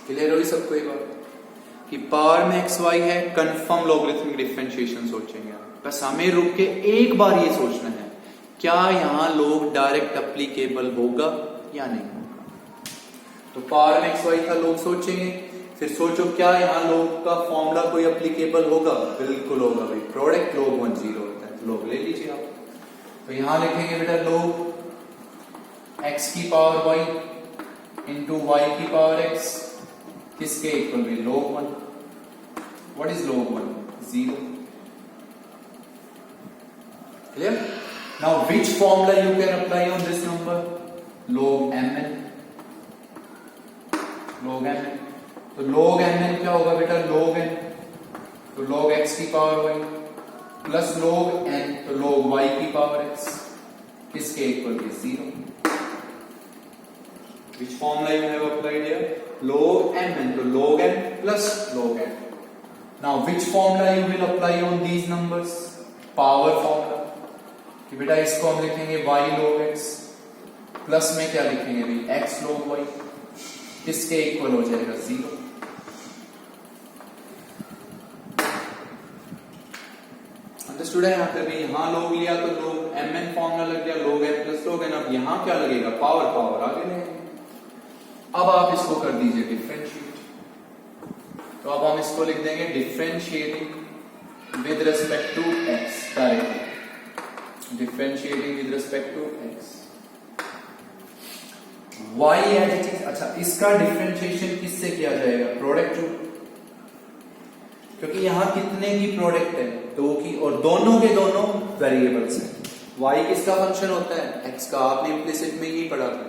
क्लियर हुई सबको ये बात कि पावर में x y है, कंफर्म लॉगरिथमिक डिफरेंशिएशन सोचेंगे। बस हमें रुक के एक बार ये सोचना है, क्या यहां लोग डायरेक्ट अप्लीकेबल होगा या नहीं होगा? तो पावर में x y का लोग सोचेंगे, फिर सोचो क्या यहां लोग का फॉर्मूला कोई अप्लीकेबल होगा? बिल्कुल होगा भाई, प्रोडक्ट log 1 0 होता है, तो लोग ले लीजिए आप। तो यहां लिखेंगे बेटा लोग x की पावर y इंटू y की पावर x, किसके इक्वल भी? log 1। What is log 1? 0। Clear? Now which formula you can apply on this number? Log mn, log mn। तो log mn क्या होगा बेटा? log n, तो log x की power y plus log n, तो log y की power x, किसके equal है? 0। Which formula you have applied here? Log mn, तो log n plus log n। Now which formula you will apply on these numbers? Power formula, कि बेटा इसको हम लिखेंगे y log x प्लस में क्या लिखेंगे भाई? x log y, किसके इक्वल हो जाएगा? 0। अंडरस्टूड है? यहां पे भी यहां log लिया तो log mn फॉर्मूला लग गया, log n plus log n। अब यहां क्या लगेगा? पावर, पावर आगे लगेगा। अब आप इसको कर दीजिए डिफरेंशिएट, तो अब हम इसको लिख देंगे differentiating with respect to x directly, differentiating with respect to x y as it is. अच्छा, इसका डिफरेंशिएशन किससे किया जाएगा? प्रोडक्ट टू, क्योंकि यहां कितने की प्रोडक्ट है? 2 की, और दोनों के दोनों वेरिएबल्स हैं। y किसका फंक्शन होता है? x का, आपने इम्प्लिसिट में ही पढ़ा था।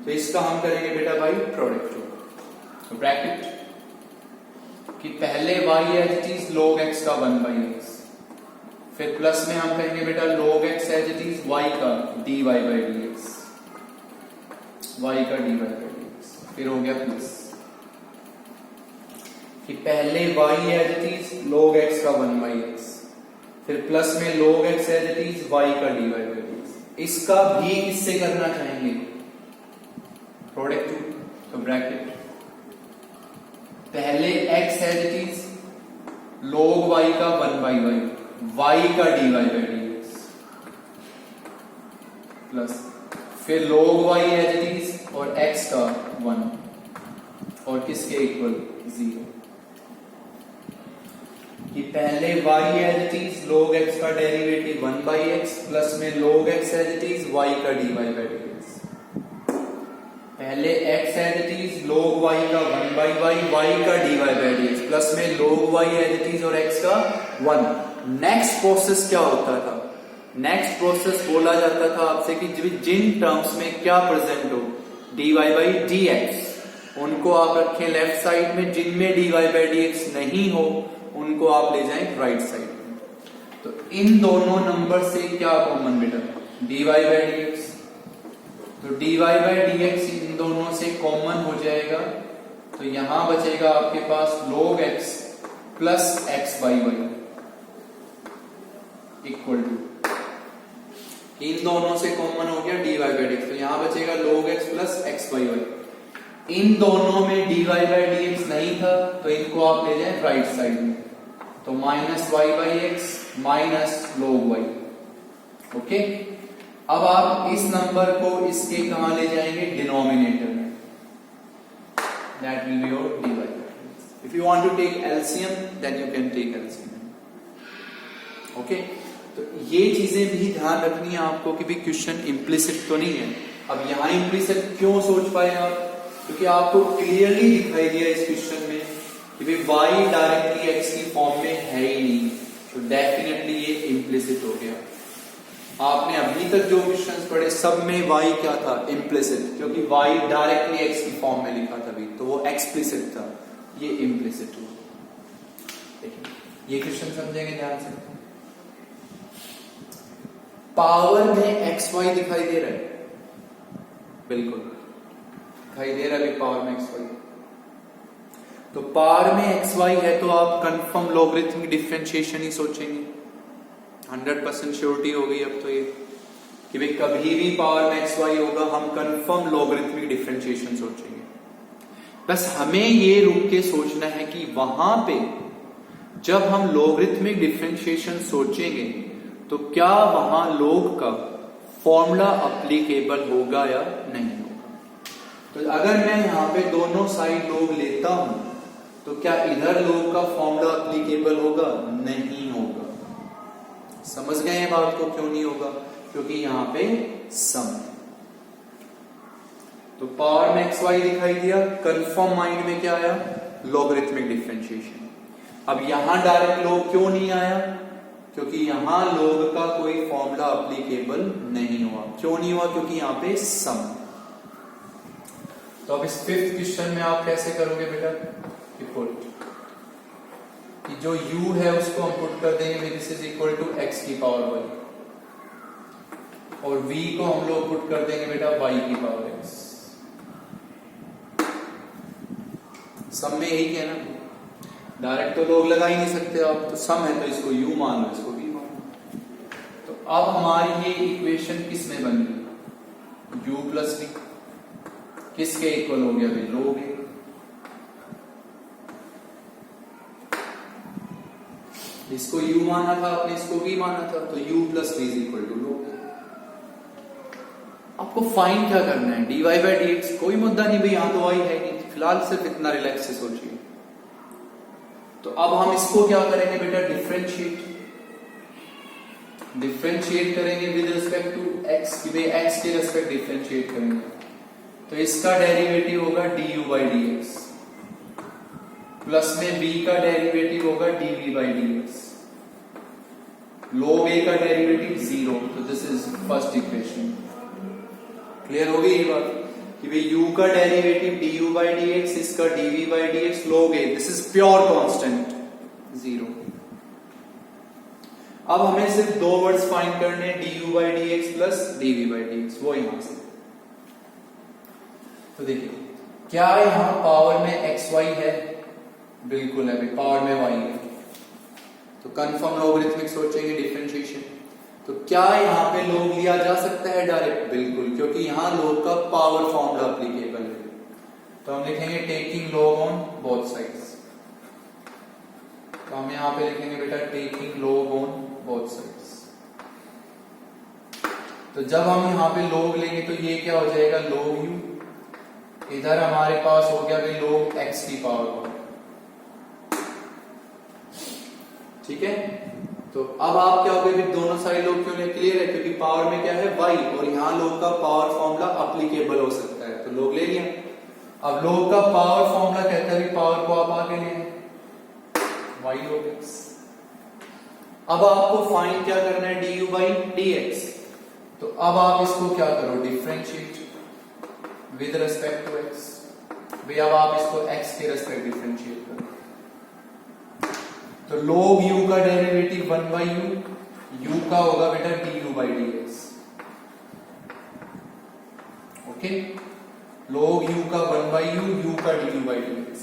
तो इसका हम करेंगे बेटा भाई प्रोडक्ट टू, तो ब्रैकेट कि पहले y as it is log x का 1/x फिर प्लस में हम कहेंगे बेटा log x as it is y का dy बाई dx, y का dy बाई dx, फिर हो गया प्लस कि पहले y as it is log x का 1 बाई x, फिर प्लस में log x as it is y का dy बाई dx। इसका भी किससे करना चाहेंगे, प्रोडक्ट टू, तो ब्रैकेट पहले x as it is log y का 1 बाई y का dy बाई dx, प्लस फिर log y as it is और x का 1 और किसके इक्वल 0, कि पहले y as it is log x का डेरिवेटिव 1 बाई x प्लस में log x as it is y का dy बाई dx, पहले x as it is log y का 1 बाई y का dy बाई dx प्लस में log y as it is और x का 1। Next process क्या होता था, नेक्स्ट प्रोसेस बोला जाता था आपसे कि जिन टर्म्स में क्या प्रेजेंट हो dy बाई dx उनको आप रखें लेफ्ट साइड में, जिनमें dy बाई dx नहीं हो उनको आप ले जाएं राइट साइड में। तो इन दोनों नंबर से क्या कॉमन बेटा, dy बाई dx, तो dy बाई dx इन दोनों से कॉमन हो जाएगा, तो यहां बचेगा आपके पास log x plus x by y equal to, इन दोनों से कॉमन हो गया dy बाई dx, तो यहां बचेगा log x plus x by y। इन दोनों में dy बाई dx नहीं था तो इनको आप ले जाएं राइट साइड में, तो minus y by x minus log y। Okay, अब आप इस नंबर को इसके कहां ले जाएंगे, डिनोमिनेटर में, that will be your dy by dx। If you want to take LCM then you can take LCM. Okay, तो ये चीजें भी ध्यान रखनी है आपको कि भी क्वेश्चन इम्प्लिसिट तो नहीं है। अब यहां इम्प्लिसिट क्यों सोच पाए आप, क्योंकि आपको क्लियरली दिखाई दिया इस क्वेश्चन में कि भाई y डायरेक्टली x की फॉर्म में है ही नहीं, तो डेफिनेटली ये इम्प्लिसिट हो गया। आपने अभी तक जो क्वेश्चंस पढ़े सब में y क्या था, इम्प्लिसिट, क्योंकne y डायरेक्टली x की फॉर्म में लिखा था भी, तो वो एक्सप्लिसिट था, ये इम्प्लिसिट हुआ। देखिए ये क्वेश्चन समझेंगे ध्यान से। पावर में xy दिखाई दे रहा है, बिल्कुल दिखाई दे रहा है पावर में xy, तो पावर में xy है तो आप कंफर्म लॉगरिथमिक डिफरेंशिएशन ही सोचेंगे, 100% श्योरिटी हो गई अब तो ये कि भाई कभी भी पावर में xy होगा हम कंफर्म लॉगरिथमिक डिफरेंशिएशन सोचेंगे। बस हमें ये रुक के सोचना है कि वहां पे जब हम लॉगरिथमिक डिफरेंशिएशन सोचेंगे तो क्या वहां log का फॉर्मूला अप्लीकेबल होगा या नहीं होगा। तो अगर मैं यहां पे दोनों साइड log लेता हूं तो क्या इधर log का फॉर्मूला अप्लीकेबल होगा, नहीं होगा। समझ गए हैं बात को, क्यों नहीं होगा, क्योंकि यहां पे सम। तो पावर में xy दिखाई दिया, कंफर्म माइंड में क्या आया, लॉगरिथमिक डिफरेंशिएशन। अब यहां डायरेक्ट log क्यों नहीं आया, क्योंकि यहां log का कोई फॉर्मूला अप्लीकेबल नहीं हुआ। क्यों नहीं हुआ, क्योंकि यहां पे सम। तो अब इस फिफ्थ क्वेश्चन में आप कैसे करोगे बेटा, कि जो u है उसको हम पुट कर देंगे this is equal to x की पावर y, और v को हम लोग पुट कर देंगे बेटा y की पावर x। सम में यही है ना, डायरेक्ट तो log लगा ही नहीं सकते आप, तो सम है तो इसको u मान लो, इसको v मान लो। तो अब हमारी ये इक्वेशन किस में बन गई, u प्लस v किसके इक्वल हो गया भाई, log a। इसको u माना था आपने, इसको v माना था, तो u plus v is equal to log a। आपको फाइंड क्या करना है, dy बाई dx, कोई मुद्दा नहीं भाई, यहां तो y है नहीं, फिलहाल सिर्फ इतना रिलैक्स से सोचिए। तो अब हम इसको क्या करेंगे बेटा, डिफरेंशिएट करेंगे विद रिस्पेक्ट टू x, कि भाई x के रिस्पेक्ट डिफरेंशिएट करेंगे, तो इसका डेरिवेटिव होगा du बाई dx, प्लस में b का डेरिवेटिव होगा dv by dx, log a का डेरिवेटिव 0, तो this is first equation. Clear हो गई ये बात कि भाई u का डेरिवेटिव du बाई dx, इसका dv by dx, log a, this is pure constant 0। अब हमें सिर्फ दो वर्ड्स फाइंड करने हैं, du by dx plus dv by dx, वो यहां से। तो देखिए क्या यहां पावर में xy है? बिल्कुल है भाई, पावर में y है। तो कंफर्म लॉगरिथमिक सोचेंगे डिफरेंशिएशन, तो क्या यहां पे log लिया जा सकता है डायरेक्ट? बिल्कुल, क्योंकि यहां log का पावर फॉर्मूला एप्लीकेबल है। तो हम लिखेंगे taking log on both sides. तो हम यहां पे लिखेंगे बेटा taking log on both sides. तो जब हम यहां पे log लेंगे तो ये क्या हो जाएगा? log u, इधर हमारे पास हो गया भाई log x की पावर 1। ठीक है, तो अब आप क्या हो गए, दोनों साइड log क्यों नहीं? क्लियर है, क्योंकि पावर में क्या है y, और यहां log का पावर फॉर्मूला एप्लीकेबल हो सकता है, तो log ले लिया। अब log का पावर फॉर्मूला कहता है पावर को आप आगे ले y log x। अब आपको फाइंड क्या करना है? du by dx। तो अब आप इसको क्या करो? Differentiate with respect to x। भाई अब आप इसको x के रेस्पेक्ट डिफरेंशिएट करो। तो log u का डेरिवेटिव 1 by u, u का होगा बेटा du by dx। Okay, log u का 1 by u का du by dx।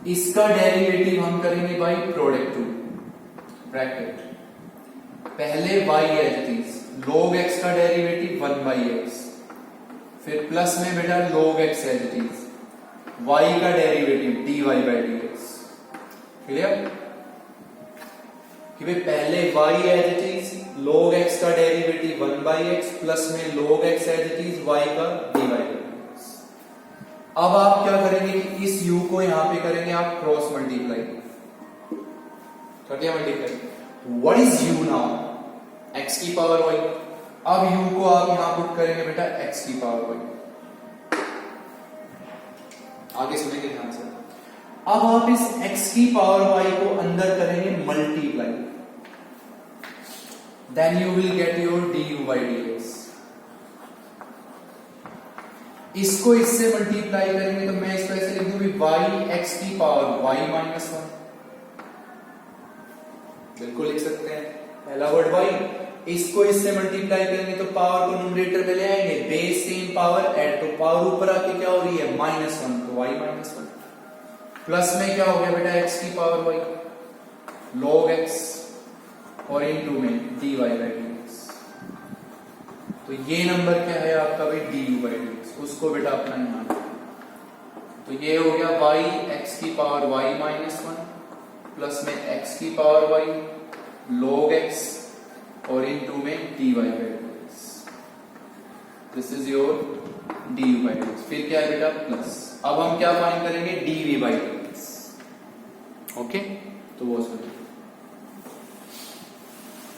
इसका डेरिवेटिव हम करेंगे बाई प्रोडक्ट टू ब्रैकेट, पहले y as it is, log x का डेरिवेटिव 1 by x, फिर प्लस में बेटा log x as it is, y का derivative dy by dx। Clear? कि भाई पहले y as it is, log x का डेरिवेटिव 1 by x, प्लस में log x as it is, y का dy by dx। अब आप क्या करेंगे कि इस u को यहां पे करेंगे आप क्रॉस मल्टीप्लाई, कर multiply. What is u now? x की पावर y। अब u को आप यहां पुट करेंगे बेटा x की पावर y। आगे सुनेंगे ध्यान से। अब आप इस x की पावर y को अंदर करेंगे multiply, then you will get your du by dx। इसको इससे मल्टीप्लाई करेंगे तो मैं इसको ऐसे लिख दूं y x की पावर y माइनस 1। बिल्कुल लिख सकते हैं, पहला वर्ड y, इसको इससे मल्टीप्लाई करेंगे तो पावर को न्यूमरेटर में ले आएंगे, बेस सेम पावर ऐड, तो पावर ऊपर आके क्या हो रही है? -1, तो y -1। प्लस में क्या हो गया बेटा? x की पावर y, log x, और इनटू में dy by dx। तो ये नंबर क्या है आपका भाई? du by dx। उसको बेटा अपना यहां, तो ये हो गया y x की पावर y -1, प्लस में x की पावर y, log x, और इनटू में dy by dx। This is your du by dx। फिर क्या है बेटा? प्लस। अब हम क्या फाइंड करेंगे? dv by dx। ओके, तो वो सुनिए,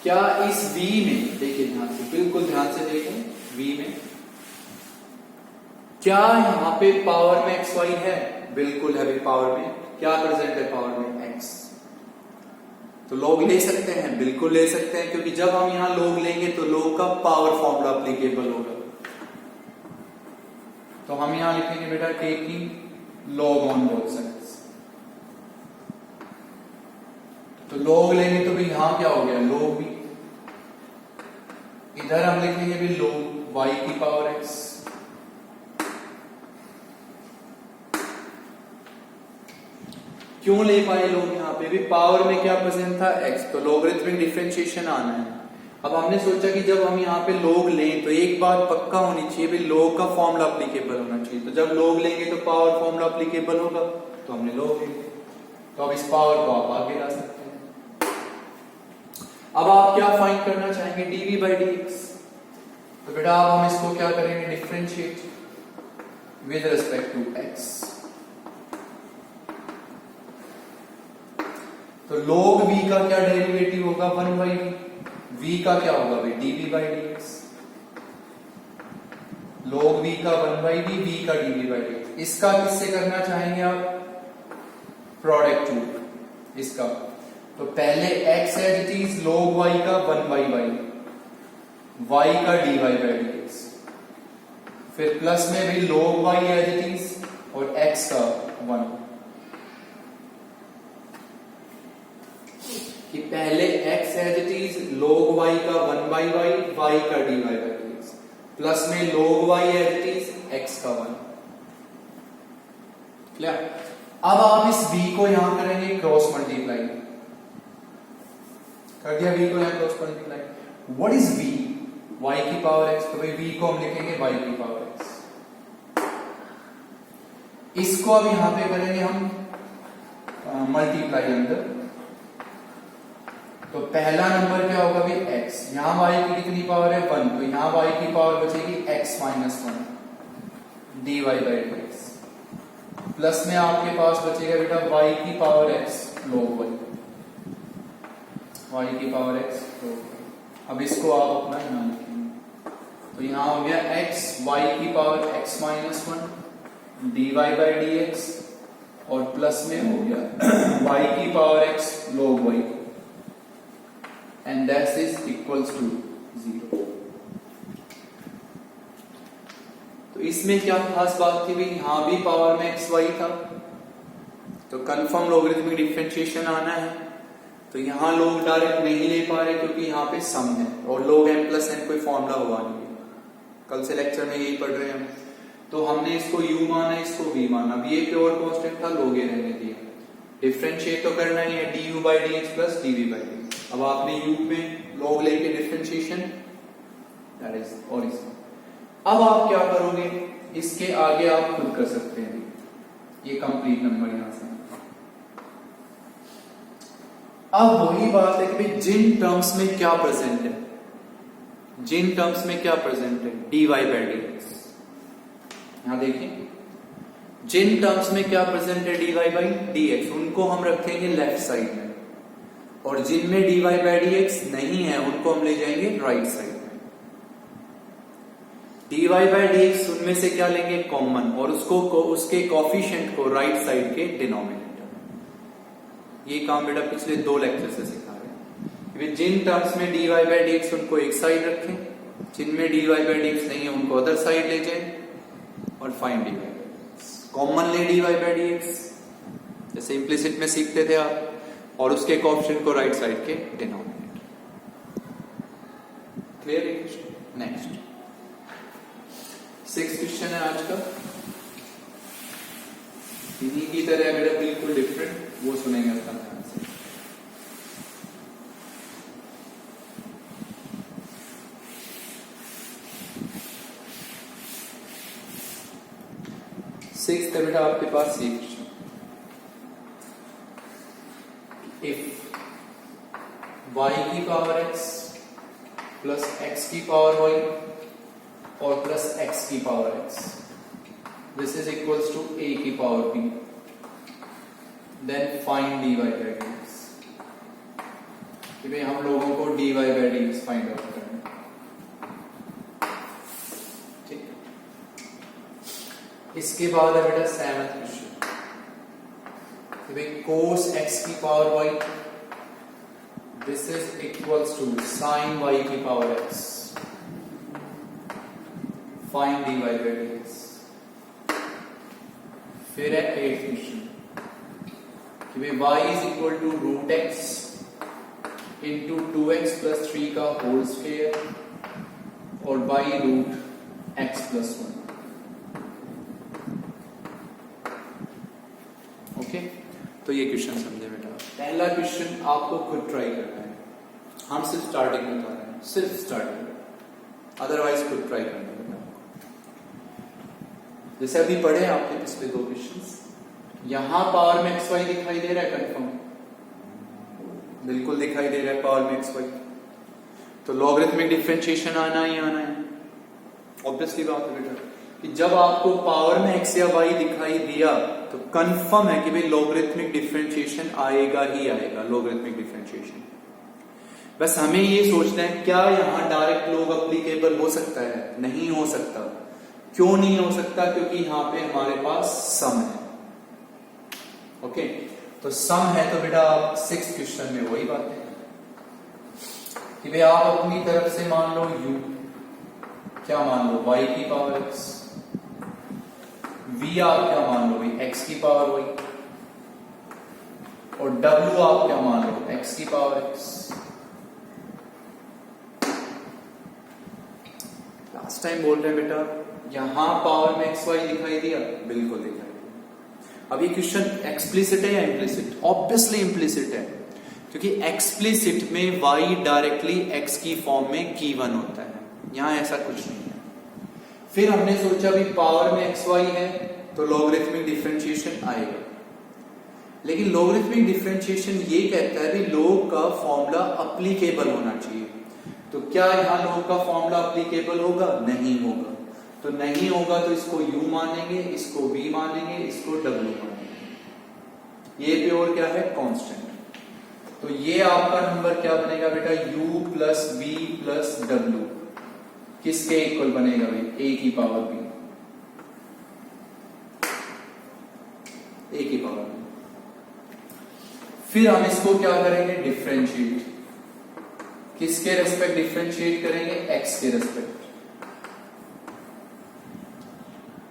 क्या इस v में, देखिए ध्यान से, बिल्कुल ध्यान से देखें, v में क्या यहां पे पावर में xy है? बिल्कुल है भाई, पावर में क्या प्रेजेंट है? पावर में x। तो log ले सकते हैं, बिल्कुल ले सकते हैं, क्योंकि जब हम यहां log लेंगे तो log का पावर फॉर्मूला एप्लीकेबल होगा। तो हम यहां लिखेंगे बेटा taking log on both sides. तो log लेंगे तो भाई यहां क्या हो गया? log भी, इधर हम लिखेंगे भी log y की पावर x। क्यों ले पाए लोग? यहां पे भी पावर में क्या प्रेजेंट था? x, तो लॉगरिथमिक डिफरेंशिएशन आना है। अब हमने सोचा कि जब हम यहाँ पे log लें तो एक बात पक्का होनी चाहिए भाई, log का फॉर्मूला एप्लीकेबल होना चाहिए। तो जब log लेंगे तो पावर फॉर्मूला एप्लीकेबल होगा, तो हमने log ले। तो अब इस पावर को आप आगे ला सकते हैं। अब आप क्या फाइंड करना चाहेंगे? dv by dx। तो बेटा अब हम इसको क्या करेंगे? Differentiate with respect to x। तो log v का क्या डेरिवेटिव होगा? 1 by v। v का क्या होगा भाई? dv by dx। log v का 1 by v, v का dv by dx। इसका किससे करना चाहेंगे आप? प्रोडक्ट टू इसका। तो पहले x as it is, log y का 1 by y, y का dy by dx, फिर प्लस में भी log y as it is और x का 1, कि पहले x as it is log y का 1/y, y का dy/dx, प्लस में log y as it is x का 1। क्लियर? अब आप इस v को यहां करेंगे क्रॉस मल्टीप्लाई, कर दिया v को यहां cross multiply. What is v? y की पावर x, तो भाई v को हम लिखेंगे y की पावर x। इसको अब यहां पे करेंगे हम मल्टीप्लाई अंदर, तो पहला नंबर क्या होगा भाई x, यहां y की कितनी पावर है 1, तो यहां y की पावर बचेगी x माइनस 1 dy/dx, प्लस में आपके पास बचेगा बेटा y की पावर x log y की पावर x log y। अब इसको आप अपना यहां लिखेंगे, तो यहां हो गया x y की पावर x माइनस 1 dy/dx, और प्लस में हो गया y की power x log y, and that is equals to 0। तो इसमें क्या खास बात थी भाई, यहां भी पावर में x y था, तो कंफर्म लॉगरिथमिक डिफरेंशिएशन आना है। तो यहां लोग डायरेक्ट नहीं ले पा रहे क्योंकि यहां पे सम है, और log m प्लस n कोई फॉर्मूला हुआ नहीं है, कल से लेक्चर में यही पढ़ रहे हैं हम। तो हमने इसको u माना, इसको v माना, अब ये प्योर कांस्टेंट था, log a रहने दिया। डिफरेंशिएट तो करना ही है, du/dx प्लस dv/dx। अब आपने u में log लेके डिफरेंशिएशन, दैट इज ओरिजिन। अब आप क्या करोगे, इसके आगे आप खुद कर सकते हैं, ये कंप्लीट नंबर यहां से। अब वही बात है कि भाई जिन टर्म्स में क्या प्रेजेंट है, जिन टर्म्स में क्या प्रेजेंट है dy/dx, यहां देखिए जिन टर्म्स में क्या प्रेजेंट है dy/dx, उनको हम रखेंगे लेफ्ट साइड में, और जिनमें dy/dx नहीं है उनको हम ले जाएंगे राइट साइड में। dy/dx उनमें से क्या लेंगे कॉमन, और उसके कोफिशिएंट को राइट साइड के डिनोमिनेटर। ये काम बेटा पिछले 2 लेक्चर से सिखा रहे हैं। जिन टर्म्स में dy/dx उनको एक साइड रखें, जिनमें dy/dx नहीं है उनको अदर साइड ले जाएं, और फाइंड dy/dx। कॉमन ले dy/dx, जैसे इंप्लिसिट में सीखते थे आप, और उसके कोएफिशिएंट को राइट साइड के डिनोमिनेटर। क्लियर है? नेक्स्ट 6th क्वेश्चन है आज का, इन्हीं की तरह बेटा बिल्कुल डिफरेंट, वो सुनेंगे अपना ध्यान से। सिक्स्थ है बेटा आपके पास ये क्वेश्चन, इफ y की पावर x प्लस x की पावर y और प्लस x की power x, this is equals to a की power b, then find dy/dx। कि भाई हम लोगों को dy/dx फाइंड आउट करना है, ठीक। इसके बाद है बेटा 7th क्वेश्चन, कि भाई cos x की power y, this is equals to sin y की पावर x, फाइंड dy/dx। फिर है 8th क्वेश्चन, कि भाई y is equal to root x into 2x plus 3 का होल स्क्वायर और by root x plus 1। Okay, तो ये क्वेश्चन समझे बेटा। पहला क्वेश्चन आपको खुद ट्राई करना है, हम सिर्फ स्टार्टिंग बता रहे हैं, सिर्फ स्टार्टिंग, अदरवाइज खुद ट्राई करना है। जैसे अभी पढ़े आपने पिछले 2 क्वेश्चंस, यहां पावर में xy दिखाई दे रहा है, कंफर्म बिल्कुल दिखाई दे रहा है पावर में xy, तो लॉगरिथमिक डिफरेंशिएशन आना ही आना है। ऑब्वियसली बात है बेटा कि जब आपको पावर में x या y दिखाई दिया तो कंफर्म है कि भाई लॉगरिथमिक डिफरेंशिएशन आएगा ही आएगा, लॉगरिथमिक डिफरेंशिएशन। बस हमें ये सोचना है क्या यहां डायरेक्ट लॉग एप्लीकेबल हो सकता है? नहीं हो सकता। क्यों नहीं हो सकता? क्योंकि यहां पे हमारे पास सम है। ओके, तो सम है तो बेटा आप 6th क्वेश्चन में वही बात है कि भाई आप अपनी तरफ से मान लो u, क्या मान लो y की पावर x, v आप क्या मान लो भाई x की पावर y, और w आप क्या मान लो, x की पावर x। लास्ट टाइम बोल रहे हैं बेटा, यहां पावर में xy दिखाई दिया, बिल्कुल दिखाई दिया। अब ये क्वेश्चन एक्सप्लिसिट है या इम्प्लिसिट? ऑब्वियसली इम्प्लिसिट है, क्योंकि एक्सप्लिसिट में y डायरेक्टली x की फॉर्म में गिवन होता है, यहां ऐसा कुछ नहीं है। फिर हमने सोचा भी पावर में xy है तो लॉगरिथमिक डिफरेंशिएशन आएगा, लेकिन लॉगरिथमिक डिफरेंशिएशन ये कहता है भी log का फॉर्मूला अप्लीकेबल होना चाहिए। तो क्या यहां log का फॉर्मूला अप्लीकेबल होगा? नहीं होगा। तो नहीं होगा तो इसको u मानेंगे, इसको v मानेंगे, इसको w मानेंगे। ये प्योर क्या है? कांस्टेंट। तो ये आपका नंबर क्या बनेगा बेटा? u plus v plus w किसके इक्वल बनेगा भाई? a की पावर b, a की पावर b। फिर हम इसको क्या करेंगे? डिफरेंशिएट। किसके रेस्पेक्ट डिफरेंशिएट करेंगे? x के रेस्पेक्ट।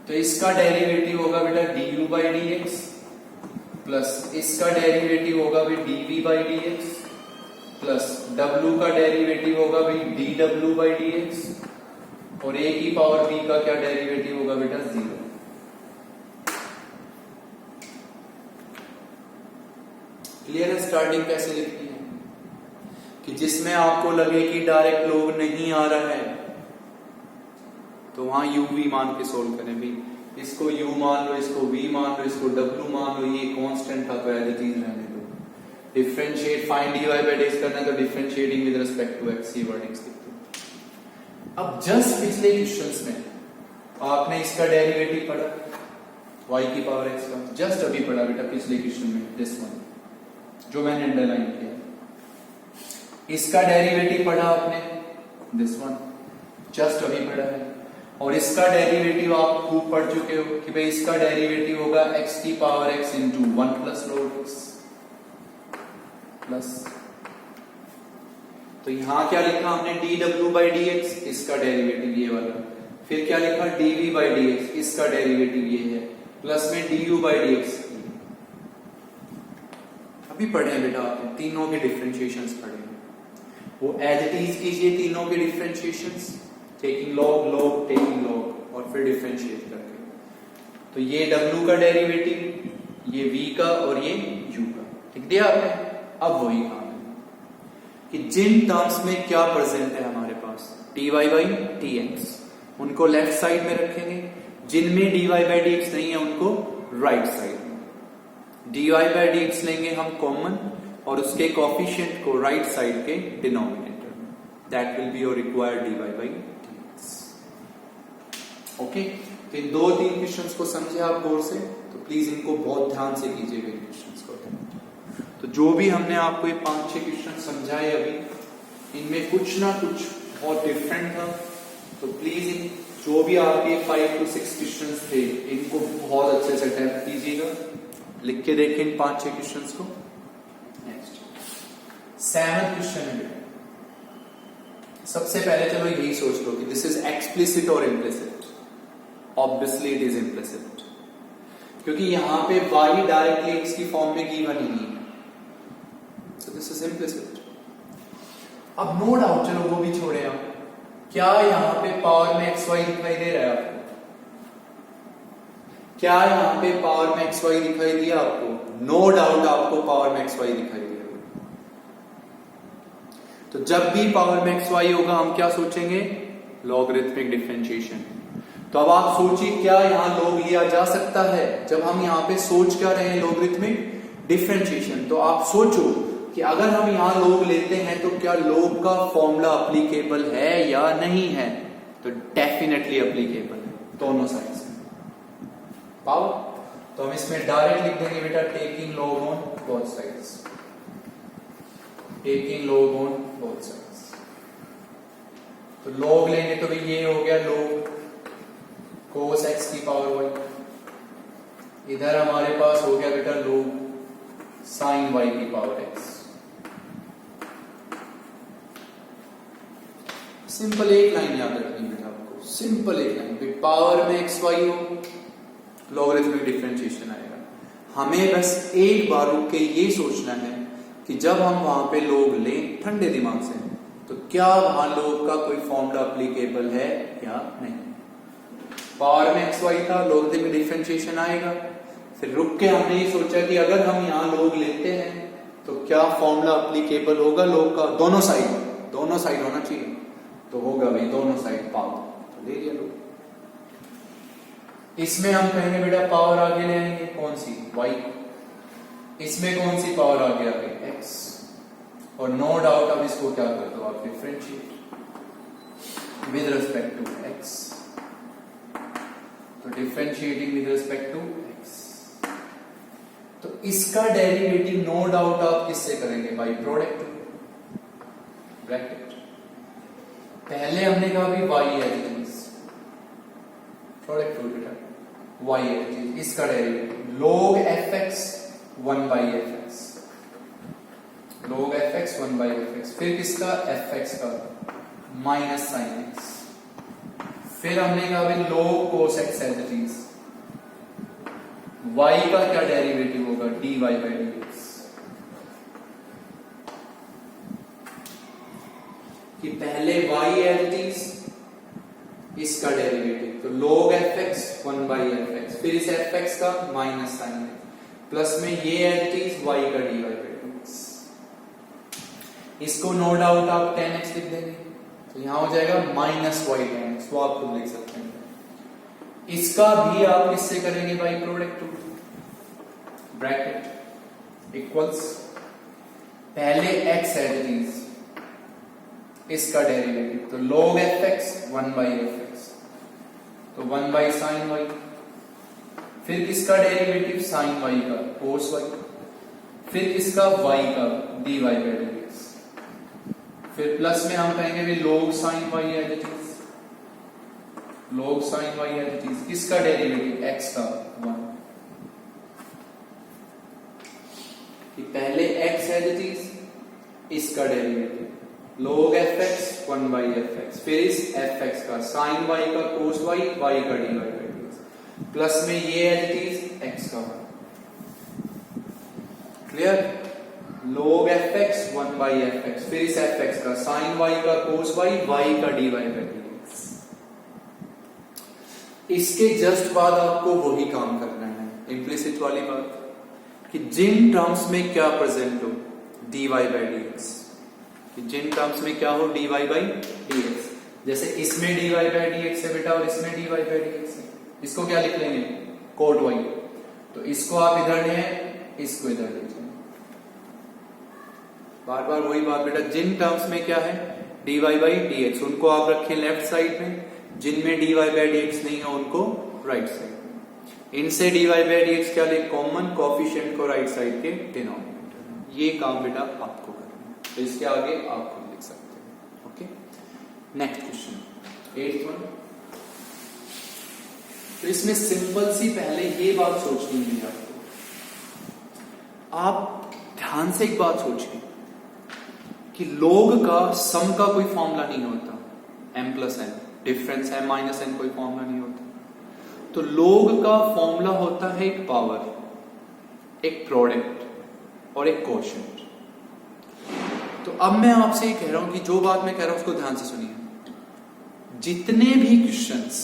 तो इसका डेरिवेटिव होगा बेटा du by D x, plus इसका डेरिवेटिव होगा भाई dv by D x, plus w का डेरिवेटिव होगा भाई dw बाई डी एक्स, और a की पावर b का क्या डेरिवेटिव होगा बेटा? 0। क्लियर है स्टार्टिंग कैसे लिखनी है? कि जिसमें आपको लगे कि डायरेक्ट log नहीं आ रहा है तो वहां u v मान के सोल्व करें भी। इसको u मान लो, इसको v मान लो, इसको w मान लो, ये कांस्टेंट था तो एज इट इज रहने दो। Differentiate find dy by dx करना है तो differentiating with respect to x, ये वर्डिंग्स लिख दो। अब जस्ट पिछले क्वेश्चंस में आपने इसका डेरिवेटिव पढ़ा y की पावर x का, जस्ट अभी पढ़ा बेटा पिछले क्वेश्चन में, दिस वन जो मैंने अंडरलाइन किया। इसका डेरिवेटिव पढ़ा आपने, दिस वन जस्ट अभी पढ़ा है। और इसका डेरिवेटिव आप खूब पढ़ चुके हो कि भाई इसका डेरिवेटिव होगा x की power x into 1 plus log x plus. तो यहां क्या लिखा हमने? dw बाई dx, इसका डेरिवेटिव ये वाला। फिर क्या लिखा? dv बाई dx, इसका डेरिवेटिव ये है, प्लस में du बाई dx। अभी पढ़े हैं बेटा आपने, तीनों के डिफरेंशिएशंस पढ़े हैं। वो एज इट इज कीजिए तीनों के डिफरेंशिएशंस, टेकिंग लॉग और फिर डिफरेंशिएट करके। तो ये w का डेरिवेटिव, ये v का और ये u का, ठीक दिया आपने। अब वही काम है कि जिन टर्म्स में क्या प्रेजेंट है हमारे पास, dy बाई dx, उनको लेफ्ट साइड में रखेंगे। जिनमें dy बाई dx नहीं है उनको राइट साइड में। dy बाई dx लेंगे हम कॉमन और उसके कोएफिशिएंट को राइट साइड के डिनोमिनेटर में, that will be your required dy by dx। Okay, तो इन 2-3 क्वेश्चंस को समझे आप गौर से, तो प्लीज इनको बहुत ध्यान से कीजिएगा इन क्वेश्चंस को। तो जो भी हमने आपको ये 5-6 क्वेश्चन समझाए अभी, इनमें कुछ ना कुछ बहुत डिफरेंट था। तो प्लीज इन जो भी आपके 5 to 6 क्वेश्चंस थे इनको बहुत अच्छे से अटेम्प्ट कीजिएगा। लिख के देखें इन 5-6 क्वेश्चंस को। नेक्स्ट 7th क्वेश्चन है। सबसे पहले चलो यही सोच लो कि दिस इज एक्सप्लिसिट और implicit. Obviously it is implicit, क्योंकि यहां पे y डायरेक्टली x की फॉर्म में गिवन ही नहीं है, सो दिस इज इम्प्लिसिट। अब नो डाउट, चलो वो भी छोड़े आप, क्या यहां पे पावर में xy दिखाई दे रहा है आपको? क्या यहां पे पावर में xy दिखाई दिया आपको? नो डाउट आपको पावर में xy दिखाई दिया। तो जब भी पावर में xy होगा हम क्या सोचेंगे? Logarithmic differentiation. तो अब आप सोचिए, क्या यहां log लिया जा सकता है? जब हम यहां पे सोच क्या रहे हैं? Logarithmic differentiation. तो आप सोचो कि अगर हम यहां log लेते हैं तो क्या log का फॉर्मूला अप्लीकेबल है या नहीं है? तो डेफिनेटली अप्लीकेबल है दोनों साइड्स में। पावर तो हम इसमें डायरेक्ट लिख देंगे बेटा taking log on both sides, taking log on both sides. तो log लेंगे तो भाई ये हो गया log cos x की पावर y, इधर हमारे पास हो गया बेटा log sin y की पावर x। सिंपल एक लाइन याद रखनी बेटा आपको, सिंपल एक लाइन। पावर में xy हो, लॉगरिथमिक डिफरेंशिएशन आएगा। हमें बस एक बार रुक के ये सोचना है कि जब हम वहां पे लोग लें ठंडे दिमाग से, तो क्या वहां लोग का कोई फॉर्मूला एप्लीकेबल है या नहीं। पावर में एक्स वाई था, लॉगरिथमिक डिफरेंशिएशन आएगा, फिर रुक के हमने ये सोचा कि अगर हम यहाँ लोग लेते हैं तो क्या फॉर्मूला एप्लीकेबल होगा लोग का, दोनों साइड होना चाहिए, तो होगा भाई दोनों साइड पावर, तो ले लिया लोग। इसमें हम कहेंगे बेटा पावर आगे ले आएंगे, कौन सी, y, इसमें कौन सी पावर आगे आ गई, x, और नो डाउट अब इसको क्या कर दो आप, differentiate with respect to x, तो differentiating with respect to x, तो इसका डेरिवेटिव नो डाउट आप किससे करेंगे, बाय प्रोडक्ट, ब्रैकेट। पहले हमने कहा भी y है प्रोडक्ट रूल बेटा, y है इसका derivative log fx 1 by fx, log fx 1 by fx, फिर किसका fx का माइनस साइन x, फिर हमने कहा भी log cos x as it is, y का क्या डेरिवेटिव होगा, dy by dx, कि पहले y एज इट इज, इसका डेरिवेटिव तो log fx 1 by fx, फिर इस fx का माइनस साइन प्लस में ये एज इट इज y का dy by dx, इसको नो डाउट आप 10x लिख देंगे, तो यहां हो जाएगा माइनस y 10x, वो आप खुद लिख सकते हैं। इसका भी आप किससे करेंगे, by product rule, bracket equals, पहले x एज इट इज, इसका डेरिवेटिव तो log fx 1 by fx, तो 1 by sin y, फिर किसका डेरिवेटिव sin y का cos y, फिर किसका y का dy by dx, फिर प्लस में हम कहेंगे भी log sin y as it is, log sin y as it is, किसका डेरिवेटिव x का 1, कि पहले x एज इट इज, इसका derivative log fx 1 by fx, फिर इस fx का sin y का cos y, y का dy by dx, प्लस में ये एज इट इज x का 1, clear, log fx 1 by fx, फिर इस fx का sin y का cos y, y का dy by dx। इसके जस्ट बाद आपको वही काम करना है, इम्प्लिसिट वाली बात, कि जिन टर्म्स में क्या प्रेजेंट हो, dy by dx, जिन टर्म्स में क्या हो, dy by dx, जैसे इसमें dy by dx है बेटा और इसमें dy by dx है, इसको क्या लिख लेंगे, cot y, तो इसको आप इधर ले, इसको इधर ले जाए, बार बार वही बात बेटा, जिन टर्म्स में क्या है dy by dx, उनको आप रखें लेफ्ट साइड में, जिनमें dy by dx नहीं है उनको राइट साइड में, इनसे dy by dx क्या ले, कॉमन कोएफिशिएंट को राइट साइड के डिनोमिनेटर, ये काम बेटा आपको करना है, तो इसके आगे आप खुद लिख सकते हैं। Okay, next question 8th one, तो इसमें सिंपल सी पहले ये बात सोचनी है आपको, आप ध्यान से एक बात सोचिए कि log का सम का कोई फॉर्मूला नहीं होता, m plus n, difference m minus n कोई फॉर्मूला नहीं होता, तो log का फॉर्मूला होता है एक पावर, एक प्रोडक्ट और एक कोशेंट। तो अब मैं आपसे ये कह रहा हूं कि जो बात मैं कह रहा हूं उसको ध्यान से सुनिए, जितने भी क्वेश्चंस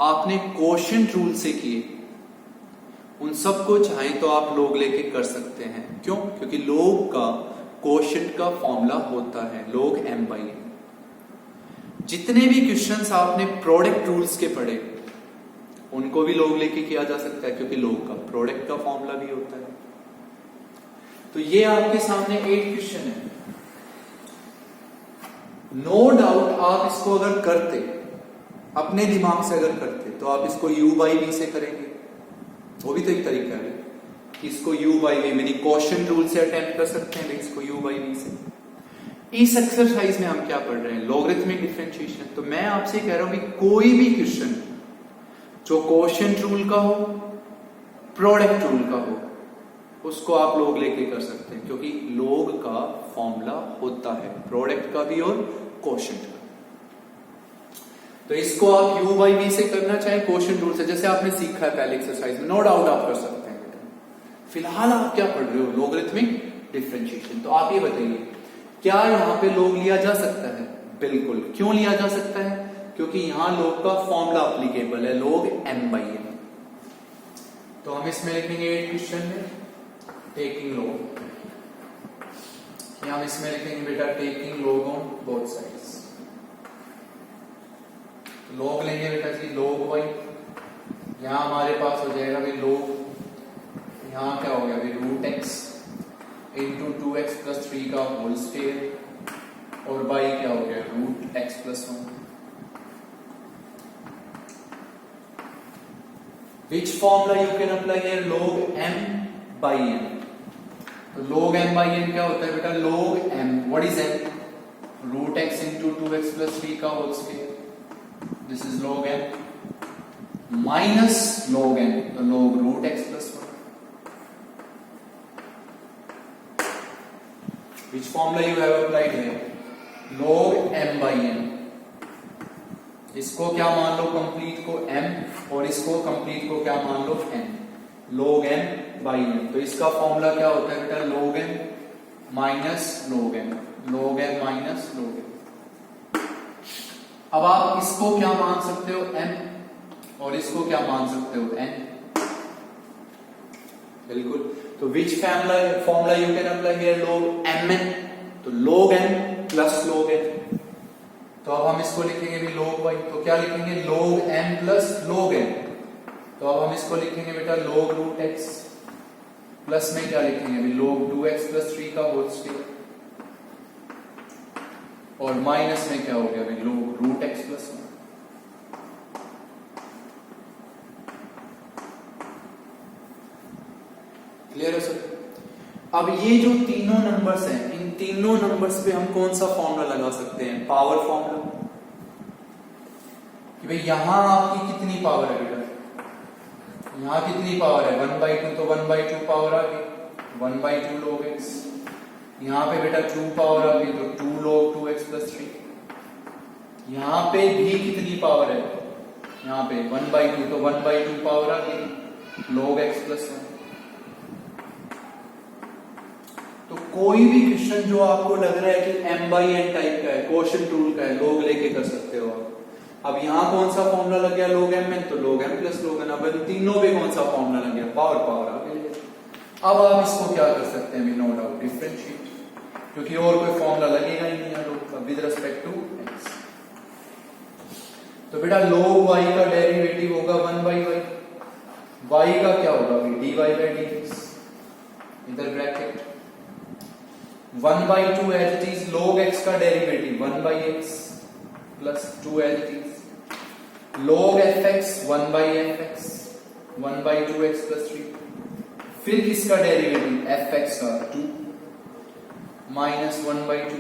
आपने कोशेंट रूल से किए उन सबको चाहें तो आप log लेके कर सकते हैं, क्यों, क्योंकि log का कोशेंट का फॉर्मूला होता है log m by n। जितने भी क्वेश्चंस आपने प्रोडक्ट रूल्स के पढ़े उनको भी log लेके किया जा सकता है, क्योंकि log का प्रोडक्ट का फॉर्मूला भी होता है। तो ये आपके सामने एक क्वेश्चन है, नो डाउट आप इसको अगर करते, अपने दिमाग से अगर करते, तो आप इसको u by v से करेंगे, वो भी तो एक तरीका है कि इसको u by v मेरी कोशेंट रूल से अटेम्प्ट कर सकते हैं, इसको u by v से। इस एक्सरसाइज में हम क्या पढ़ रहे हैं, लॉगरिथमिक डिफरेंशिएशन। तो मैं आपसे कह रहा हूं कि कोई भी क्वेश्चन जो कोशेंट रूल का हो, प्रोडक्ट रूल का हो, उसको आप log लेके कर सकते हैं, क्योंकि log का फॉर्मूला होता है प्रोडक्ट का भी और कोशेंट का। तो इसको आप u by v से करना चाहे कोशेंट रूल से, जैसे आपने सीखा है पहले एक्सरसाइज में, नो डाउट आप कर सकते हैं। फिलहाल आप क्या पढ़ रहे हो, लॉगरिथमिक डिफरेंशिएशन। तो आप ये बताइए क्या यहां पे log लिया जा सकता है? बिल्कुल। क्यों लिया जा सकता है? क्योंकि यहां log का फॉर्मूला एप्लीकेबल है, log m/n। तो हम इसमें लिखेंगे क्वेश्चन में टेकिंग log, हम इसमें लिखेंगे बेटा taking log on both sides. log लेंगे बेटा जी log y, यहां हमारे पास हो जाएगा भाई log, यहां क्या हो गया भाई root x into 2x plus 3 का होल स्क्वायर, और y क्या हो गया root x plus 1। Which formula you can apply here? log m/n। तो log m/n क्या होता है बेटा? log m, what is m? Root x into 2x plus 3 का whole square, this is log m minus log n, तो log root x plus 1। Which formula you have applied here? log m/n। इसको क्या मान लो complete को m, और इसको complete को क्या मान लो n, log m/n। तो इसका फॉर्मूला क्या होता है बेटा? log m minus log m, log m minus log m। अब आप इसको क्या मान सकते हो m, और इसको क्या मान सकते हो n। बिल्कुल। तो which formula you can apply here? log mn। तो log m plus log n। तो अब हम इसको लिखेंगे भी log y, तो क्या लिखेंगे log m plus log n। तो अब हम इसको लिखेंगे बेटा log रूट x, प्लस में क्या लिखेंगे भी log 2x प्लस 3 का होल स्क्वायर, और माइनस में क्या हो गया भी log root x plus 1। Clear है सर? अब ये जो तीनों नंबर्स हैं, इन तीनों नंबर्स पे हम कौन सा फॉर्मूला लगा सकते हैं? Power formula. कि भाई यहां आपकी कितनी पावर है बेटा? यहां कितनी पावर है? 1/2, तो 1/2 पावर आ गई, 1/2 log x। यहां पे बेटा 2 पावर आ गई, तो 2 log 2x प्लस 3। यहां पे भी कितनी पावर है? यहां पे 1/2, तो 1/2 पावर आ गई log x प्लस 1। तो कोई भी क्वेश्चन जो आपको लग रहा है कि m/n टाइप का है, क्वोशिएंट रूल का है, log लेके कर सकते हो आप। अब यहां कौन सा फॉर्मूला लग गया? log mn, तो log m plus log n। अब इन तीनों पे कौन सा फॉर्मूला लग गया? पावर आ गई। अब आप इसको क्या कर सकते हैं? नो डाउट डिफरेंशिएट, क्योंकि और कोई फॉर्मूला लगेगा ही नहीं log का विद रिस्पेक्ट टू x। तो बेटा log y का डेरिवेटिव होगा 1/y, y का क्या होगा? dy/dx, इधर bracket 1/2 as it is, log x का derivative 1/x plus 2 as it is, log fx 1/fx 1/2x plus 3। फिर किसका डेरिवेटिव? fx का 2 माइनस 1/2,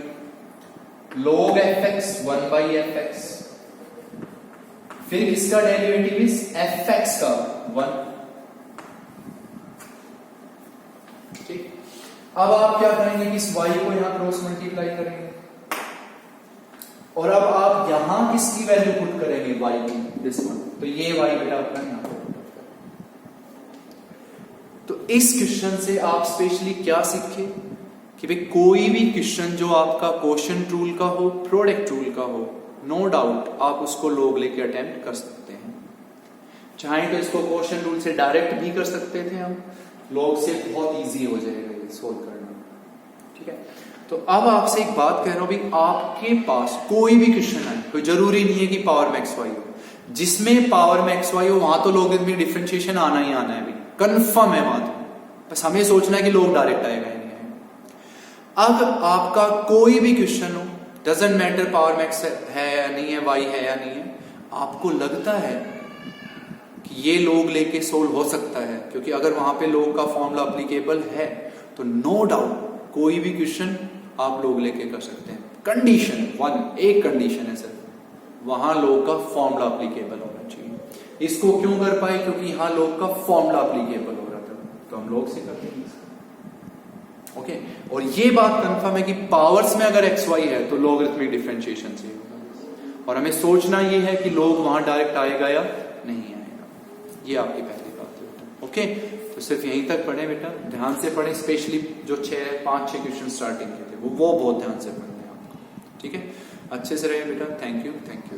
log fx 1/fx। फिर किसका डेरिवेटिव? इस fx का 1। ठीक। अब आप क्या करेंगे कि इस y को यहां क्रॉस मल्टीप्लाई करेंगे, और अब आप यहां किसकी वैल्यू पुट करेंगे? y की, दिस वन। तो ये y बेटा अपना यहां पर। तो इस क्वेश्चन से आप स्पेशली क्या सीखे कि भाई कोई भी क्वेश्चन जो आपका क्वोशिएंट रूल का हो, प्रोडक्ट रूल का हो, नो डाउट आप उसको log लेके अटेम्प्ट कर सकते हैं। चाहे तो इसको क्वोशिएंट रूल से डायरेक्ट भी कर सकते थे हम, log से बहुत इजी हो जाएगा सोल्व करना। ठीक है। तो अब आपसे एक बात कह रहा हूं, भाई आपके पास कोई भी क्वेश्चन है, कोई जरूरी नहीं है कि पावर में xy हो, जिसमें पावर में xy हो वहां तो लॉगरिथमिक डिफरेंशिएशन आना ही आना है, कंफर्म है वहां तो। बस हमें सोचना है कि log डायरेक्ट आएगा या नहीं आएगा। अब आपका कोई भी क्वेश्चन हो, डजंट मैटर पावर में x है या नहीं है, y है या नहीं है, आपको लगता है कि ये log लेके सोल्व हो सकता है, क्योंकि अगर वहां पे log का फॉर्मूला एप्लीकेबल है तो नो डाउट कोई भी क्वेश्चन आप log लेके कर सकते हैं। कंडीशन 1, एक कंडीशन है सर, वहां log का फॉर्मूला एप्लीकेबल होना चाहिए। इसको क्यों कर पाए? क्योंकि यहां log का फॉर्मूला एप्लीकेबल हो रहा था, तो हम log से करते हैं। ओके। और ये बात कंफर्म है कि पावर्स में अगर xy है तो लॉगरिथमिक डिफरेंशिएशन से होगा, और हमें सोचना ये है कि log वहां डायरेक्ट आएगा या नहीं आएगा। ये आपकी पहली बात है। ओके। तो सिर्फ यहीं तक पढ़े बेटा, ध्यान से पढ़े, स्पेशली जो 5-6 क्वेश्चन स्टार्टिंग के थे वो बहुत ध्यान से पढ़ने हैं आपको, ठीक है। अच्छे से रहे बेटा, थैंक यू।